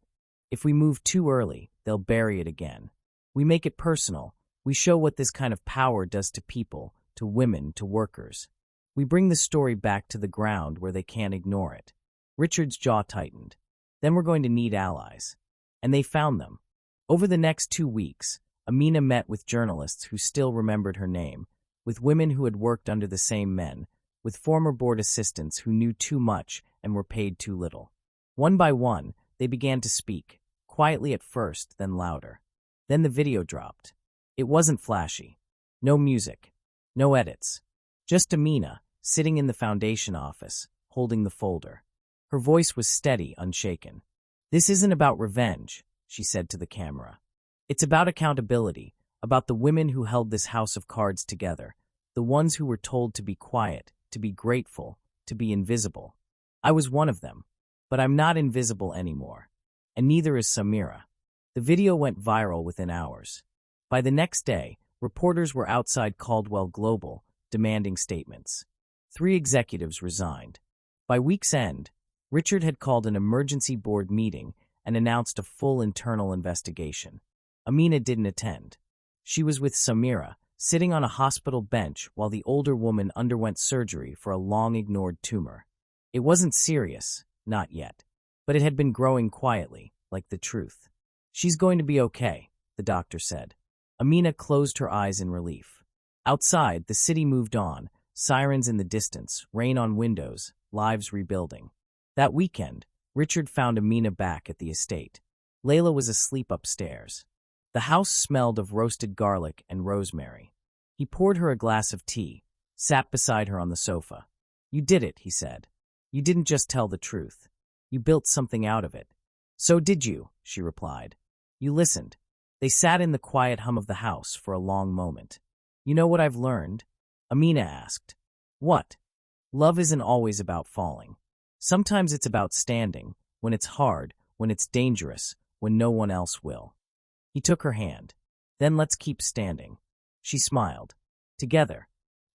If we move too early, they'll bury it again. We make it personal. We show what this kind of power does to people, to women, to workers. We bring the story back to the ground where they can't ignore it." Richard's jaw tightened. "Then we're going to need allies." And they found them. Over the next 2 weeks, Amina met with journalists who still remembered her name, with women who had worked under the same men, with former board assistants who knew too much and were paid too little. One by one, they began to speak, quietly at first, then louder. Then the video dropped. It wasn't flashy. No music. No edits. Just Amina, sitting in the foundation office, holding the folder. Her voice was steady, unshaken. "This isn't about revenge," she said to the camera. "It's about accountability, about the women who held this house of cards together, the ones who were told to be quiet, to be grateful, to be invisible. I was one of them, but I'm not invisible anymore. And neither is Samira." The video went viral within hours. By the next day, reporters were outside Caldwell Global, demanding statements. 3 executives resigned. By week's end, Richard had called an emergency board meeting and announced a full internal investigation. Amina didn't attend. She was with Samira, sitting on a hospital bench while the older woman underwent surgery for a long-ignored tumor. It wasn't serious, not yet, but it had been growing quietly, like the truth. "She's going to be okay," the doctor said. Amina closed her eyes in relief. Outside, the city moved on, sirens in the distance, rain on windows, lives rebuilding. That weekend, Richard found Amina back at the estate. Layla was asleep upstairs. The house smelled of roasted garlic and rosemary. He poured her a glass of tea, sat beside her on the sofa. "You did it," he said. "You didn't just tell the truth. You built something out of it." "So did you," she replied. "You listened." They sat in the quiet hum of the house for a long moment. "You know what I've learned?" Amina asked. "What?" "Love isn't always about falling. Sometimes it's about standing, when it's hard, when it's dangerous, when no one else will." He took her hand. "Then let's keep standing." She smiled. Together.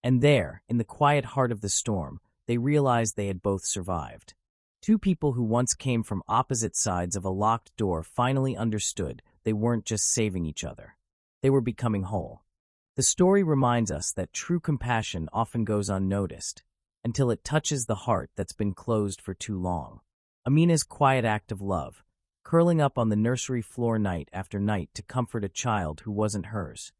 And there, in the quiet heart of the storm, they realized they had both survived. 2 people who once came from opposite sides of a locked door finally understood they weren't just saving each other. They were becoming whole. The story reminds us that true compassion often goes unnoticed, until it touches the heart that's been closed for too long. Amina's quiet act of love, curling up on the nursery floor night after night to comfort a child who wasn't hers,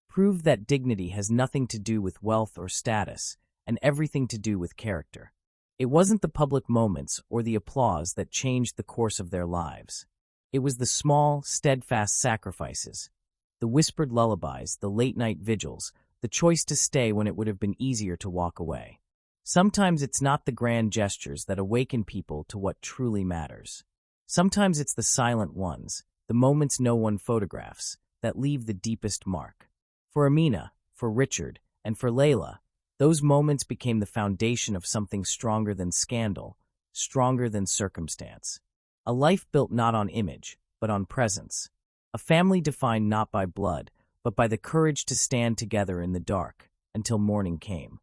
proved that dignity has nothing to do with wealth or status, and everything to do with character. It wasn't the public moments or the applause that changed the course of their lives. It was the small, steadfast sacrifices, the whispered lullabies, the late-night vigils, the choice to stay when it would have been easier to walk away. Sometimes it's not the grand gestures that awaken people to what truly matters. Sometimes it's the silent ones, the moments no one photographs, that leave the deepest mark. For Amina, for Richard, and for Layla, those moments became the foundation of something stronger than scandal, stronger than circumstance. A life built not on image, but on presence. A family defined not by blood, but by the courage to stand together in the dark, until morning came.